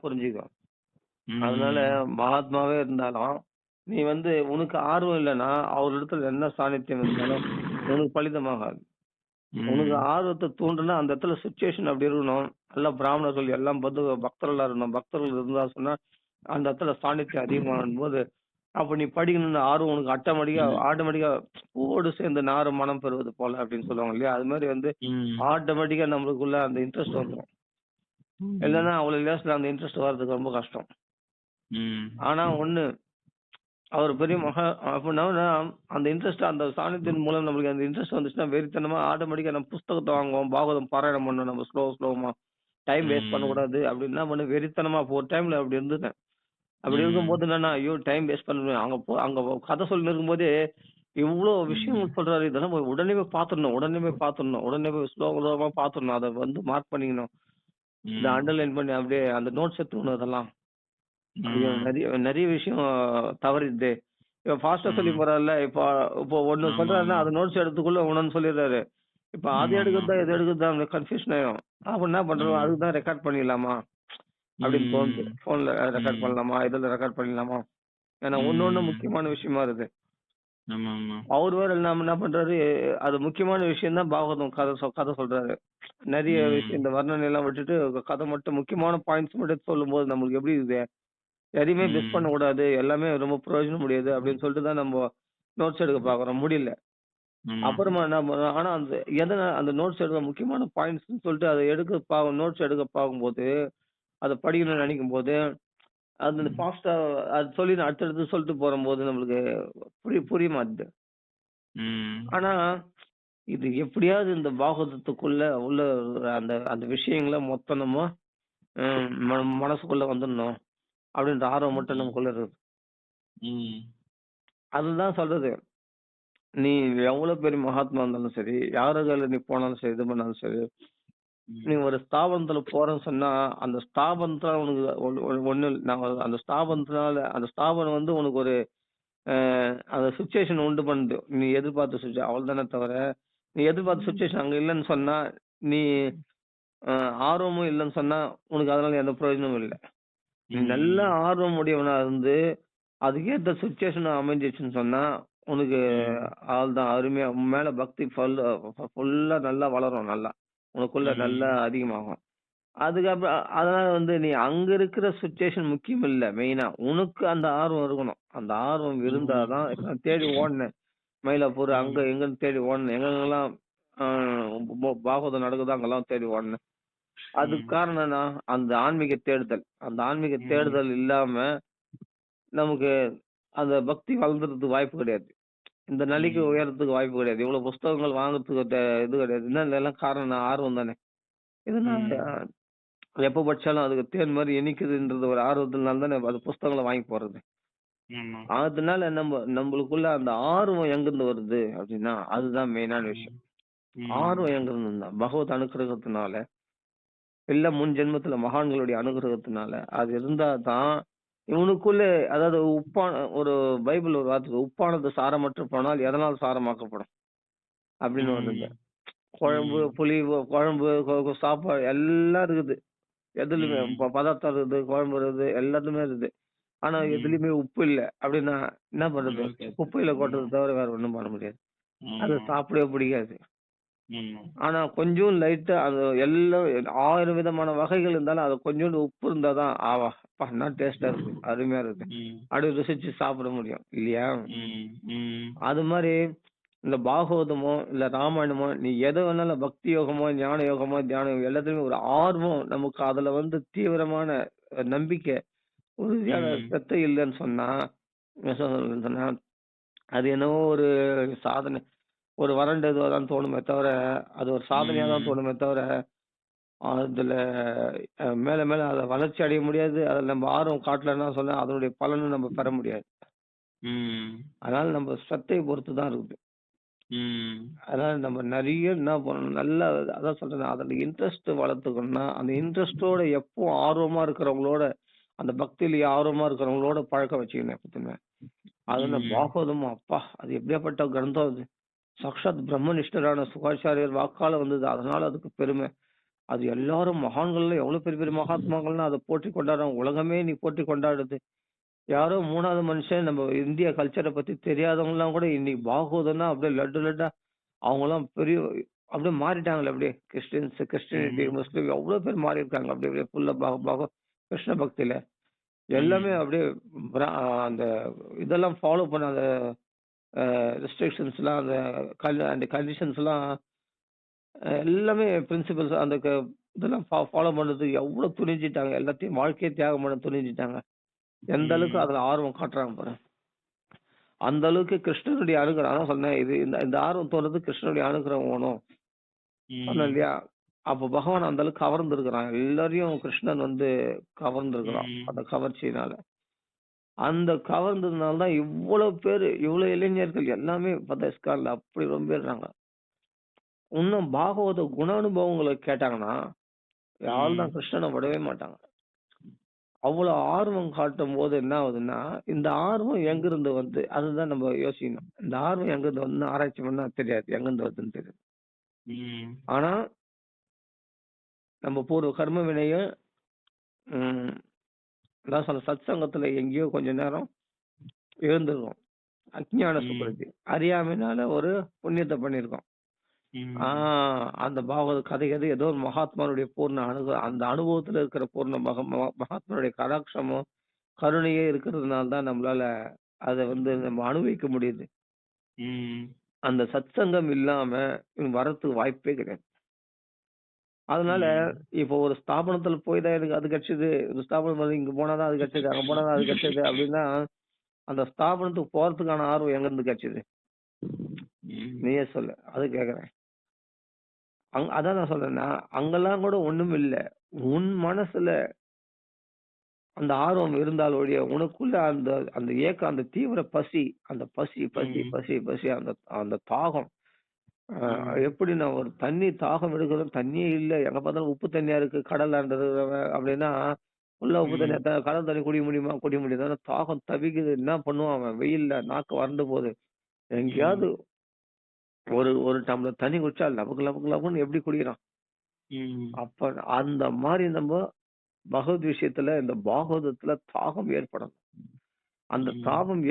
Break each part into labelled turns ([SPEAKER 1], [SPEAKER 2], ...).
[SPEAKER 1] புரிஞ்சுக்கும். அதனால
[SPEAKER 2] ம்.
[SPEAKER 1] மகாத்மாவே இருந்தாலும், நீ உனக்கு ஆர்வம் இல்லன்னா, அவரிடத்துல என்ன சாநித்தியம் இருந்தாலும் உனக்கு பலிதமாகாது. உனக்கு
[SPEAKER 2] ம்.
[SPEAKER 1] ஆர்வத்த தூண்டுனா, அந்த இடத்துல சிச்சுவேஷன் அப்படி இருக்கணும். எல்லாம் பிராமணர்கள் எல்லாம் பக்தர்களா இருக்கணும். பக்தர்கள் இருந்தா சொன்னா, அந்த இடத்துல சாநித்தியம் அதிகமாகும்போது, அப்ப நீ படிக்கணும்னு ஆர்வம் உனக்கு
[SPEAKER 2] ம்.
[SPEAKER 1] ஆட்டோமேட்டிக்கா பூவோடு சேர்ந்து நாரும் மனம் பெறுவது போல அப்படின்னு சொல்லுவாங்க இல்லையா? அது மாரி
[SPEAKER 2] ம்.
[SPEAKER 1] ஆட்டோமேட்டிக்கா நம்மளுக்குள்ள அந்த இன்ட்ரெஸ்ட் வந்துரும்.
[SPEAKER 2] ம்.
[SPEAKER 1] இல்லன்னா அவ்வளவு லேஸ்ல அந்த இன்ட்ரெஸ்ட் வர்றதுக்கு ரொம்ப கஷ்டம்.
[SPEAKER 2] ம்.
[SPEAKER 1] ஆனா ஒண்ணு, அவர் பெரிய அப்படின்னா அந்த இன்ட்ரெஸ்ட் அந்த சாநித்தியத்தின் மூலம் நம்மளுக்கு அந்த இன்ட்ரெஸ்ட் வந்துச்சுன்னா வெறித்தனமா ஆட்டோமேட்டிக்கா நம்ம புஸ்தகத்தை வாங்குவோம், பாகவதம் பாராயணம் பண்ணணும் நம்ம ஸ்லோவமா. டைம் வேஸ்ட்
[SPEAKER 2] ம்.
[SPEAKER 1] பண்ணக்கூடாது அப்படின்னு என்ன பண்ணு வெறித்தனமா ஒரு டைம்ல அப்படி இருந்துட்டேன். அப்படி
[SPEAKER 2] ம்.
[SPEAKER 1] இருக்கும்போது என்னன்னா, ஐயோ டைம் வேஸ்ட் பண்ணுவேன். அங்க கதை சொல்லின்னு இருக்கும்போதே இவ்ளோ
[SPEAKER 2] ம்.
[SPEAKER 1] விஷயங்கள் சொல்றாரு. இதெல்லாம் உடனே போய் பார்த்துடணும், உடனே போய் பார்த்துடணும், உடனே போய் ஸ்லோவா பார்த்துடணும். அதை மார்க் பண்ணிக்கணும். இந்த
[SPEAKER 2] ம்.
[SPEAKER 1] அண்டர்லைன் பண்ணி அப்படியே அந்த நோட்ஸ் எடுத்துக்கணும் அதெல்லாம். ஐயோ!
[SPEAKER 2] ம்.
[SPEAKER 1] நெறைய நெறைய விஷயம் தவறிடுதே. இப்ப ஃபாஸ்ட்டா சொல்லி
[SPEAKER 2] ம்.
[SPEAKER 1] போறாருல்ல. இப்போ ஒண்ணு சொல்றாருன்னா,
[SPEAKER 2] ஆமாமா.
[SPEAKER 1] அது நோட்ஸ் எடுத்துக்குள்ள இன்னொன்னு சொல்லிடுறாரு. இப்ப அது
[SPEAKER 2] ஆமாமா.
[SPEAKER 1] எடுக்குறதா, இது எடுக்குறதா கன்ஃப்யூஷன் ஆயிரும். அப்ப என்ன பண்றோம்,
[SPEAKER 2] ம்.
[SPEAKER 1] அதுக்கு தான் ரெக்கார்ட் பண்ணிடலாமா? அப்படின்னு தோணுது.
[SPEAKER 2] ம்.
[SPEAKER 1] ஃபோன்ல ரெக்கார்ட்
[SPEAKER 2] ம்.
[SPEAKER 1] பண்ணலாமா? இதுல ரெக்கார்ட் பண்ணிடலாமா? ஏன்னா ஒண்ணு
[SPEAKER 2] ம்.
[SPEAKER 1] முக்கியமான விஷயமா இருக்கு.
[SPEAKER 2] ஆமாமா.
[SPEAKER 1] அவரு வேற நாம என்ன பண்றாரு, அது முக்கியமான விஷயம் தான் பாகவதம் கதை சொல்றாரு. நெறைய விஷயம்
[SPEAKER 2] ம்.
[SPEAKER 1] இந்த வர்ணனை எல்லாம் விட்டுட்டு கதை மட்டும் முக்கியமான பாயிண்ட்ஸ் மட்டும் எடுத்து சொல்லும்போது நம்மளுக்கு எப்படி இருக்குது? எதையுமே மிஸ்
[SPEAKER 2] ம்.
[SPEAKER 1] பண்ணக்கூடாது. எல்லாமே ரொம்ப பிரயோஜனம் உடையது அப்படின்னு சொல்லிட்டு தான் நம்ம நோட்ஸ் எடுக்க பார்க்குறோம். முடியல.
[SPEAKER 2] ஆமா.
[SPEAKER 1] அப்புறமா என்ன பண்றோம், ஆனா அந்த நோட்ஸ் எடுக்க முக்கியமான பாயிண்ட்ஸ்ன்னு சொல்லிட்டு அத நோட்ஸ் எடுக்க பார்க்கும்போது, அத படிக்கணும்னு நெனைக்கும்போது, அது
[SPEAKER 2] ம்.
[SPEAKER 1] ஃபாஸ்ட்டா அது சொல்லி அடுத்தடுத்து சொல்லிட்டு போறம்போது நம்மளுக்கு புரிய மாட்டுது.
[SPEAKER 2] ம்.
[SPEAKER 1] ஆனா, இது எப்படியாவது இந்த பாகவதத்துக்குள்ள உள்ள அந்த அந்த விஷயங்கள மொத்தம் நம்ம மனசுக்குள்ள வந்துடணும். அப்படின்ற ஆர்வம் மட்டும்
[SPEAKER 2] ம்.
[SPEAKER 1] நமக்குள்ள இருக்கு.
[SPEAKER 2] ம்.
[SPEAKER 1] அதுதான் சொல்றது. நீ எவ்வளவு பெரிய மகாத்மா இருந்தாலும் சரி, யாரு கையில நீ போனாலும் சரி, இது பண்ணாலும் சரி, நீ
[SPEAKER 2] ம்.
[SPEAKER 1] ஒரு ஸ்தாபனத்துல போறேன்னு சொன்னா, அந்த ஸ்தாபனத்துல உனக்கு ஒண்ணு நான் அந்த ஸ்தாபனத்தினால அந்த ஸ்தாபனம் உனக்கு ஒரு அந்த சிச்சுவேஷன் உண்டு பண்ணுது. நீ எதிர்பார்த்த சுச்சுவேஷன் அவ்வளவுதானே தவிர, நீ எதிர்பார்த்த சுச்சுவேஷன் அங்க இல்லன்னு சொன்னா, நீ அ ஆர்வமும் இல்லன்னு சொன்னா, உனக்கு அதனால எந்த பிரயோஜனமும் இல்ல. நீ நல்ல
[SPEAKER 2] ம்.
[SPEAKER 1] ஆர்வம் உடையவனா இருந்து, அதுக்கேத்த சிச்சுவேஷன் அமைஞ்சிச்சுன்னு சொன்னா, உனக்கு
[SPEAKER 2] ம்.
[SPEAKER 1] அவ்வளதான் அருமையா உன் மேல பக்தி ஃபுல்லா நல்லா வளரும் நல்லா. உனக்குள்ள நல்லா
[SPEAKER 2] ம்.
[SPEAKER 1] அதிகமாகும். அதுக்கப்புறம் அதனால நீ அங்க இருக்கிற சிச்சுவேஷன் முக்கியம் இல்ல மெயினா. உனக்கு அந்த ஆர்வம் இருக்கணும். அந்த ஆர்வம் இருந்தா
[SPEAKER 2] ம்.
[SPEAKER 1] தான் இப்ப நான் தேடி ஓடுனேன். மயிலாப்பூர் அங்க
[SPEAKER 2] ம்.
[SPEAKER 1] எங்கன்னு தேடி ஓடுனேன். எங்கெங்கெல்லாம் ஆ பாகவதம் நடக்குதோ அங்கெல்லாம் தேடி ஓடுனேன். அதுக்கு
[SPEAKER 2] ம்.
[SPEAKER 1] காரணம் என்ன? அந்த ஆன்மீக தேடுதல். அந்த ஆன்மீக
[SPEAKER 2] ம்.
[SPEAKER 1] தேடுதல் இல்லாம நமக்கு அந்த பக்தி வளர்ந்துறதுக்கு வாய்ப்பு கிடையாது. இந்த நிலைக்கு
[SPEAKER 2] ம்.
[SPEAKER 1] உயர்றதுக்கு வாய்ப்பு கிடையாது. இவ்வளவு புஸ்தகங்கள் வாங்குறதுக்கு இது கிடையாது. என்ன இதெல்லாம் காரணம் ஆர்வம் தானே. இதனால
[SPEAKER 2] ம்.
[SPEAKER 1] எப்ப படிச்சாலும் அதுக்கு தேன் மாரி இனிக்குதுன்றது ஒரு ஆர்வத்தினால தானே அது புஸ்தகங்கள வாங்கி போடுறது.
[SPEAKER 2] ஆமா.
[SPEAKER 1] அதனால நம்மளுக்குள்ள அந்த ஆர்வம் எங்கிருந்து வருது அப்படின்னா, அதுதான் மெயினான
[SPEAKER 2] ம்.
[SPEAKER 1] விஷயம்.
[SPEAKER 2] ம்.
[SPEAKER 1] ஆர்வம் எங்கிருந்து இருந்தா, பகவத் அனுக்கிரகத்தினால, இல்ல முன் ஜென்மத்துல மகான்களுடைய அனுகிரகத்தினால, அது இருந்தா தான் இவனுக்குள்ள அதாவது ஒரு பைபிள் ஒரு வார்த்தை இருக்கு. உப்பானது சாரமற்று போனால் எதனால் சாரமாக்கப்படும்? அப்படின்னு வருது.
[SPEAKER 2] ம்.
[SPEAKER 1] குழம்பு,
[SPEAKER 2] ம்.
[SPEAKER 1] புளி, குழம்பு, சாப்பாடு எல்லாம் இருக்குது. எதுலயுமே
[SPEAKER 2] ம்.
[SPEAKER 1] பதார்த்தம் இருக்குது, குழம்பு இருக்குது, எல்லாத்துலயுமே இருக்குது. ஆனா
[SPEAKER 2] ம்.
[SPEAKER 1] எதுலயுமே உப்பு இல்ல. அப்படின்னா என்ன பண்றது?
[SPEAKER 2] ஓகே.
[SPEAKER 1] குப்பையில
[SPEAKER 2] ஆமா.
[SPEAKER 1] கொட்டுறத தவிர வேற ஒண்ணும் பண்ண முடியாது. அது
[SPEAKER 2] ஆமா.
[SPEAKER 1] சாப்பிடவே பிடிக்காது.
[SPEAKER 2] ஆமா.
[SPEAKER 1] ஆனா கொஞ்சம் லைட்டா அது எல்லாம் 1000 விதமான வகைகள் இருந்தாலும் அது கொஞ்சோண்டு உப்பு இருந்தா தான் ஆவா! அப்பா என்ன டேஸ்ட்டா இருக்கு. அருமையா இருக்கு.
[SPEAKER 2] ம்.
[SPEAKER 1] அப்படி ருசிச்சு சாப்பிட முடியும். இல்லையா?
[SPEAKER 2] ம். ம்.
[SPEAKER 1] அது மாரி இந்த பாகவதமோ, இல்ல ராமாயணமோ, நீ எத வேணாலும் பக்தி யோகமோ, ஞான யோகமோ, தியானம் எல்லாத்துலயும் ஒரு ஆர்வம் நமக்கு அதுல தீவிரமான நம்பிக்கை, உறுதியான
[SPEAKER 2] ம்.
[SPEAKER 1] ஸ்ரத்தை இல்லன்னு சொன்னா, என்ன சொல்றதுன்னு சொன்னா, அது என்னவோ ஒரு சாதனை. ஒரு வறண்ட இதுவா தான் தோணுமே தவிர, அது ஒரு சாதனையா தான்
[SPEAKER 2] ம்.
[SPEAKER 1] தோணுமே தவிர, அதுல மேல மேல அத வளர்ச்சி அடைய முடியாது. அதுல நம்ம ஆர்வம் காட்டலன்னா சொன்னா, அதனுடைய பலனும் நம்ம பெற முடியாது.
[SPEAKER 2] ம்.
[SPEAKER 1] அதனால நம்ம ஸ்ரத்தைய பொறுத்து தான் இருக்குது.
[SPEAKER 2] ம்.
[SPEAKER 1] அதனால நம்ம நெறைய என்ன பண்ணணும், நல்லா அதான் சொல்றேனே, அதுல இன்ட்ரெஸ்ட் வளர்த்துக்கணும்னா, அந்த இன்ட்ரெஸ்ட்டோட எப்பவும் ஆர்வமா இருக்கிறவங்களோட, அந்த பக்தியில ஆர்வமா இருக்கிறவங்களோட பழக்கம் வச்சுக்கணும் எப்பவுமே. அதுல
[SPEAKER 2] ம்.
[SPEAKER 1] பாகவதமும் அப்பா! அது எப்படியாப்பட்ட கிரந்தம் அது. சாக்ஷாத் பிரம்மனிஷ்டரான சுகாச்சாரியர் வாக்கால வந்தது. அதனால அதுக்கு பெருமை. அது எல்லாரும் மகான்கள்ல எவ்வளவு பெரிய பெரிய மகாத்மாக்கள்லாம் அதை போற்றி கொண்டாடுறாங்க. உலகமே நீ போற்றி கொண்டாடுது. யாரோ 3வது மனுஷன் நம்ம இந்திய கல்ச்சரை பத்தி தெரியாதவங்கலாம் கூட இன்னைக்கு பாகவதம்னா அப்படியே லட்டு லட்டா அவங்கலாம் பெரிய அப்படியே மாறிட்டாங்களே அப்படியே கிறிஸ்டியனிட்டி
[SPEAKER 2] ம்.
[SPEAKER 1] முஸ்லீம் எவ்வளவு பேர் மாறி இருக்காங்க அப்படியே அப்படியே ஃபுல்லா கிருஷ்ண பக்தியில எல்லாமே
[SPEAKER 2] ம்.
[SPEAKER 1] அப்படியே அந்த இதெல்லாம் ஃபாலோ பண்ண அந்த ரெஸ்ட்ரிக்ஷன்ஸ்லாம் அந்த கண்டிஷன்ஸ்லாம் எல்லாமே பிரின்சிபல்ஸ் அந்த இதெல்லாம் ஃபாலோ பண்றது எவ்வளவு துணிஞ்சிட்டாங்க. எல்லாத்தையும் வாழ்க்கையை தியாகம் பண்ண துணிஞ்சிட்டாங்க. எந்த அளவுக்கு
[SPEAKER 2] ம்.
[SPEAKER 1] அதுல ஆர்வம் காட்டுறாங்க பாரு. அந்த அளவுக்கு கிருஷ்ணனுடைய அனுகிரகம். அதான் சொன்னேன் இது இந்த இந்த ஆர்வம் தோணுது கிருஷ்ணனுடைய அனுகிரகம் வேணும். சொன்னேன்
[SPEAKER 2] ம்.
[SPEAKER 1] இல்லையா? அப்ப பகவான் அந்த அளவுக்கு கவர்ந்திருக்கிறான். எல்லாரையும் கிருஷ்ணன் வந்து கவர்ந்திருக்கிறான்.
[SPEAKER 2] ம்.
[SPEAKER 1] அந்த கவர்ச்சியினால. அந்த கவர்ந்ததுனால தான் இவ்வளவு பேரு, இவ்வளவு இளைஞர்கள் எல்லாமே பார்த்தா இஸ்கான்ல அப்படி ரொம்பிடுறாங்க. இன்னும் பாகவத குணானுபவங்களை கேட்டாங்கன்னா, யாரும்
[SPEAKER 2] ம்.
[SPEAKER 1] தான் கிருஷ்ணனை விடவே மாட்டாங்க. அவ்வளவு ஆர்வம் காட்டும்போது என்ன ஆகுதுன்னா, இந்த ஆர்வம் எங்கிருந்து வந்து அதுதான் நம்ம யோசிக்கணும். இந்த ஆர்வம் எங்கிருந்து வந்து ஆராய்ச்சி பண்ணா தெரியாது. எங்கிருந்து வருதுன்னு தெரியாது.
[SPEAKER 2] ம்.
[SPEAKER 1] ஆனா, நம்ம பூர்வ கர்ம வினைய ம் அதான் சொன்ன சத் சங்கத்துல எங்கேயோ கொஞ்ச நேரம் எழுந்திருக்கோம். அஞ்ஞான
[SPEAKER 2] ம்.
[SPEAKER 1] சுக்கிரத்தி. அறியாமையினால ஒரு புண்ணியத்தை பண்ணியிருக்கோம். ஆ
[SPEAKER 2] ம்.
[SPEAKER 1] அந்த பாகவத கதை ஏதோ ஒரு மகாத்மாவுடைய பூர்ண அந்த அனுபவத்துல இருக்கிற பூர்ண மகாத்மாவுடைய கடாட்சமோ, கருணையே இருக்கிறதுனால தான் நம்மளால அத வந்து நம்ம அனுபவிக்க முடியுது.
[SPEAKER 2] ம்.
[SPEAKER 1] அந்த சத்சங்கம் இல்லாம இவங்க வர்றதுக்கு வாய்ப்பே கிடையாது. அதனால
[SPEAKER 2] ம்.
[SPEAKER 1] இப்போ ஒரு ஸ்தாபனத்துல போய் தான் எனக்கு அது கிடைச்சது. ஒரு ஸ்தாபனம் வந்து இங்க போனா தான் அது கிடைச்சது, அங்க போனா தான் அது கிடைச்சது அப்படின்னா, அந்த ஸ்தாபனத்துக்கு போறதுக்கான ஆர்வம் எங்க இருந்து கிடைச்சது?
[SPEAKER 2] ம்.
[SPEAKER 1] நீயே சொல்லு. அது கேட்கிறேன். அதான் நான் சொல்றேன்னா, அங்கெல்லாம் கூட ஒண்ணும் இல்ல. உன் மனசுல அந்த ஆர்வம் இருந்தால் ஒழிய, உனக்குள்ள அந்த அந்த ஏக்கம், அந்த தீவிர பசி, அந்த பசி, பசி,
[SPEAKER 2] ம்.
[SPEAKER 1] பசி, பசி அந்த அந்த தாகம். அ
[SPEAKER 2] ம்.
[SPEAKER 1] எப்படி நான் ஒரு தண்ணி தாகம் எடுக்கிறோம், தண்ணியே இல்ல. எங்க பார்த்தாலும் உப்பு தண்ணியா இருக்கு. கடல்ல இருக்கிறவன் அப்படின்னா, ஃபுல்லா உப்பு தண்ணியா
[SPEAKER 2] ம்.
[SPEAKER 1] கடல் தண்ணி குடிக்க முடியுமா? குடிக்க முடியாது. ஆனா தாகம் தவிக்குது. என்ன பண்ணுவான் அவன்? வெயில்ல நாக்கு வறண்டு போகுது.
[SPEAKER 2] ம்.
[SPEAKER 1] எங்கேயாவது ஒரு ஒரு டம்ளர் தண்ணி குடிச்சா லபக்கு லபக்கு லபக்குன்னு எப்படி குடிக்கிறான்?
[SPEAKER 2] ம்.
[SPEAKER 1] அப்ப அந்த மாரி நம்ம பகவத் விஷயத்துல இந்த பாகவதத்துல தாகம் ஏற்படணும். அந்த
[SPEAKER 2] ம்.
[SPEAKER 1] தாகம்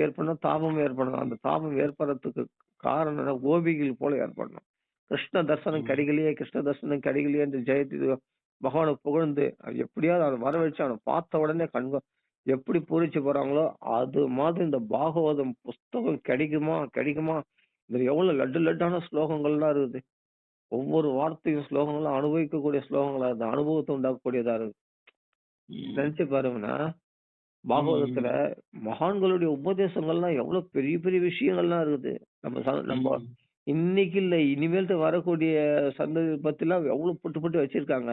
[SPEAKER 1] ஏற்படணும், தாபம் ஏற்படணும். அந்த தாபம் ஏற்படுறதுக்கு காரணம் என்ன? கோபிகள் போல ஏற்படணும். கிருஷ்ண தரிசனம்
[SPEAKER 2] ம்.
[SPEAKER 1] கிடைக்கலையே, கிருஷ்ண தரிசனம் கிடைக்கலையே என்று ஜெயதி பகவானை புகழ்ந்து எப்படியாவது அவனை வரவழைச்சு அவனை பார்த்த உடனே எப்படி பூரிச்சு போறாங்களோ அது மாதிரி இந்த பாகவதம் புஸ்தகம் கிடைக்குமா கிடைக்குமா இதுல எவ்வளவு லட்டு லட்டான ஸ்லோகங்கள்லாம் இருக்குது. ஒவ்வொரு வார்த்தையும் ஸ்லோகங்கள்லாம் அனுபவிக்கக்கூடிய ஸ்லோகங்களா இருக்கு. அனுபவத்தை உண்டாக்கக்கூடியதா இருக்கு.
[SPEAKER 2] ம்.
[SPEAKER 1] நினைச்சு பாருங்கன்னா பாகவதத்துல
[SPEAKER 2] ம்.
[SPEAKER 1] மகான்களுடைய உபதேசங்கள்லாம் எவ்வளவு பெரிய பெரிய விஷயங்கள்லாம் இருக்குது. நம்ம
[SPEAKER 2] ம்.
[SPEAKER 1] இன்னைக்கு இல்ல இனிமேல்ட்டு வரக்கூடிய சந்ததி பத்திலாம் எவ்வளவு புட்டு புட்டு வச்சிருக்காங்க.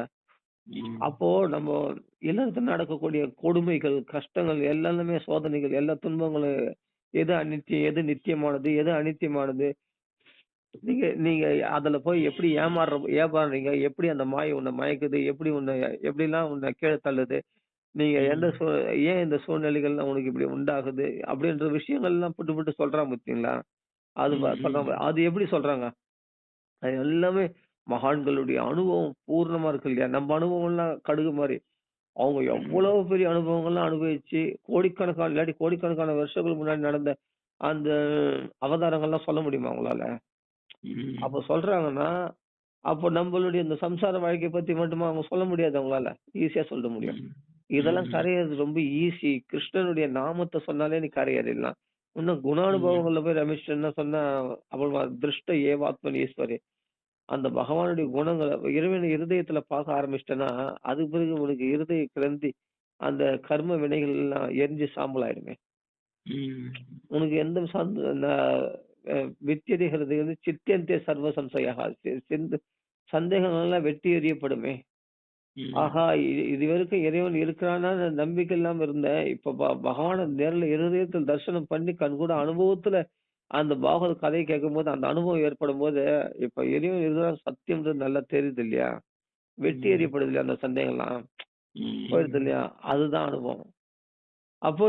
[SPEAKER 2] ம்.
[SPEAKER 1] அப்போ நம்ம இல்லறத்துல நடக்கக்கூடிய கொடுமைகள், கஷ்டங்கள் எல்லாமே சோதனைகள், எல்லா துன்பங்களும் எது அநித்தியம், எது நித்தியமானது, எது அநித்தியமானது. நீங்க நீங்க அதுல போய் எப்படி ஏமாறுறீங்க, எப்படி அந்த மாயை உன்னை மயக்குது, எப்படிலாம் உன்னை கீழே தள்ளுது. நீங்க
[SPEAKER 2] ம்.
[SPEAKER 1] ஏன் இந்த சூழ்நிலைகள்லாம் உனக்கு இப்படி உண்டாகுது? அப்படின்ற விஷயங்கள்லாம் புட்டு புட்டு சொல்றான் பார்த்தீங்களா? அது சொல்றாங்க.
[SPEAKER 2] ம்.
[SPEAKER 1] அது எப்படி சொல்றாங்க? அது எல்லாமே மகான்களுடைய அனுபவம் பூர்ணமா இருக்கு இல்லையா? நம்ம அனுபவம்லாம் கடுகு மாரி. அவங்க
[SPEAKER 2] ம்.
[SPEAKER 1] எவ்வளவு பெரிய அனுபவங்கள்லாம் அனுபவிச்சு, கோடிக்கணக்கான இல்லாட்டி கோடிக்கணக்கான வருஷங்களுக்கு முன்னாடி நடந்த அந்த அவதாரங்கள்லாம் சொல்ல முடியுமா உங்களால?
[SPEAKER 2] ம்.
[SPEAKER 1] அப்ப சொல்றாங்கன்னா, அப்போ நம்மளுடைய இந்த சம்சார வாழ்க்கைய பத்தி மட்டுமா அவங்க சொல்ல முடியாது அவங்களால? ஈஸியா சொல்ல முடியும்.
[SPEAKER 2] ம்.
[SPEAKER 1] இதெல்லாம்
[SPEAKER 2] ம்.
[SPEAKER 1] கரையறது ரொம்ப ஈஸி. கிருஷ்ணனுடைய நாமத்த சொன்னாலே நீ கரையேறிடலாம். இன்னும்
[SPEAKER 2] ம்.
[SPEAKER 1] குணானுபவங்கள்ல போய் ரமிச்சிட்டேன்னா சொன்னா, அவ்வளவா திருஷ்ட ஏவாத்மன் ஈஸ்வரி. அந்த பகவானுடைய குணங்கள இறைவன் இருதயத்துல பார்க்க ஆரம்பிச்சிட்டேன்னா, அதுக்கு பிறகு உனக்கு இருதய கிரந்தி, அந்த கர்ம வினைகள் எல்லாம் எரிஞ்சு சாம்பல் ஆயிடுமே.
[SPEAKER 2] ம்.
[SPEAKER 1] உனக்கு எந்த வித்யதே ஹிருதய சித்தியந்தே சர்வ சம்சயஹ. சந்தேகங்கள் எல்லாம் வெட்டி எறியப்படுமே.
[SPEAKER 2] ம்.
[SPEAKER 1] ஆஹா! இதுவரைக்கும் இறைவன் இருக்கிறானான்னு நம்பிக்கை இல்லாம இருந்தேன். இப்ப பகவான நேர்ல இருதயத்தில் தரிசனம் பண்ணி கண்கூட அனுபவத்துல அந்த பாகவத கதைய கேட்கும்போது, அந்த அனுபவம் ஏற்படும்போது, இப்ப இறைவன் இருக்கிறான் சத்தியம்ன்றது நல்லா தெரியுது இல்லையா? வெட்டி
[SPEAKER 2] ம்.
[SPEAKER 1] எறியப்படுது இல்லையா அந்த சந்தேகம்லாம்? போயிடுது
[SPEAKER 2] ம்.
[SPEAKER 1] இல்லையா? அதுதான் அனுபவம். அப்போ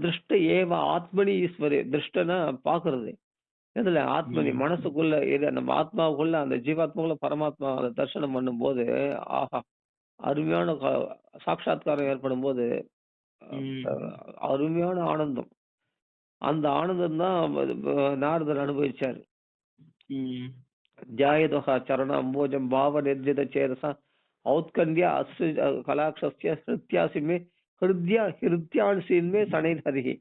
[SPEAKER 1] திருஷ்ட ஏவ ஆத்மனி ஈஸ்வரே. திருஷ்டனா பார்க்கிறது. இதுல ஆத்மனி
[SPEAKER 2] ம்.
[SPEAKER 1] மனசுக்குள்ள இது நம்ம ஆத்மாவுக்குள்ள அந்த ஜீவாத்மாவுக்குள்ள பரமாத்மா அதை தரிசனம் பண்ணும்போது ஆஹா அருமையான சாட்சாத்காரம் ஏற்படும் போது
[SPEAKER 2] ம்.
[SPEAKER 1] அருமையான ஆனந்தம். அந்த ஆனந்தம் தான் நாரதர் அனுபவிச்சாரு.
[SPEAKER 2] ம்.
[SPEAKER 1] ஜாயதோஹா சரண அம்போஜம் பாவ நிர்ஜித சேரசா ஔத்கண்யா அஸ்ரு கலாட்சஸ்ய ஹிருத்யாசிமே ஹிருத்யான்சின்மே சனைர் ஹரிஹி.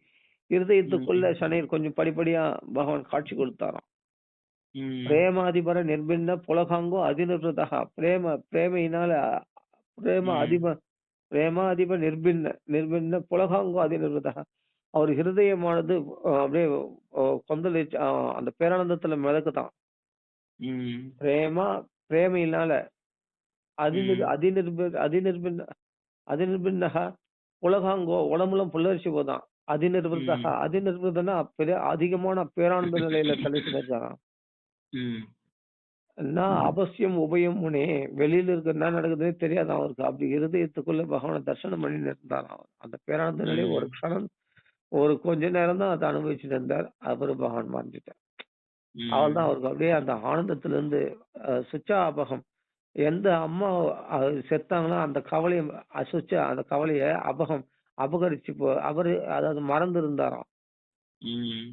[SPEAKER 1] இருதயத்துக்குள்ள
[SPEAKER 2] ம்.
[SPEAKER 1] சனைர் கொஞ்சம் படிப்படியா பகவான் காட்சி கொடுத்தாராம்.
[SPEAKER 2] ம்.
[SPEAKER 1] பிரேமாதிபர நிர்பின்ன புலகாங்கோ அதிநிர்வதா. பிரேமையினால பிரேம
[SPEAKER 2] ம்.
[SPEAKER 1] அதிப பிரேமாதிப நிர்பின்ன புலகாங்கோ அதிநிர்வதா. அவர் ஹிருதயமானது அப்படியே கொந்தளிச்சு அந்த பேரானந்தத்துல மிதக்குதான்.
[SPEAKER 2] ம்.
[SPEAKER 1] பிரேமா பிரேமையினால
[SPEAKER 2] ம்.
[SPEAKER 1] அதிநிர்பின்ன அதிநிர்பின்னஹ உலகாங்கோ உடம்புலம் புல்லரிச்சு போதான். அதிநிர்வதா
[SPEAKER 2] ம்.
[SPEAKER 1] அதிநிர்வதனா அதிகமான பேரானந்த நிலையில தள்ளிட்டு இருக்காராம்.
[SPEAKER 2] ம்.
[SPEAKER 1] நான் அவசியம் உபயம் முனே வெளியில இருக்க என்ன நடக்குதுன்னே தெரியாது அவருக்கு. அப்படி இருதயத்துக்குள்ள பகவானை தரிசனம் பண்ணி இருந்தாராம் அவர். அந்த பேரானந்த நிலையை ஒரு
[SPEAKER 2] ம்.
[SPEAKER 1] க்ஷணம் ஒரு கொஞ்ச நேரம் தான் அதை அனுபவிச்சுட்டு இருந்தார். அப்புறம் பகவான் மறைஞ்சிட்டார். அவள் தான்
[SPEAKER 2] ம்.
[SPEAKER 1] அவருக்கு அப்படியே அந்த ஆனந்தத்துல இருந்து சுச்சாபகம் எந்த அம்மா செத்தாங்களோ அந்த கவலைய அந்த கவலைய அபகரிச்சு அவரு அதாவது மறந்து இருந்தாராம்.
[SPEAKER 2] ம்.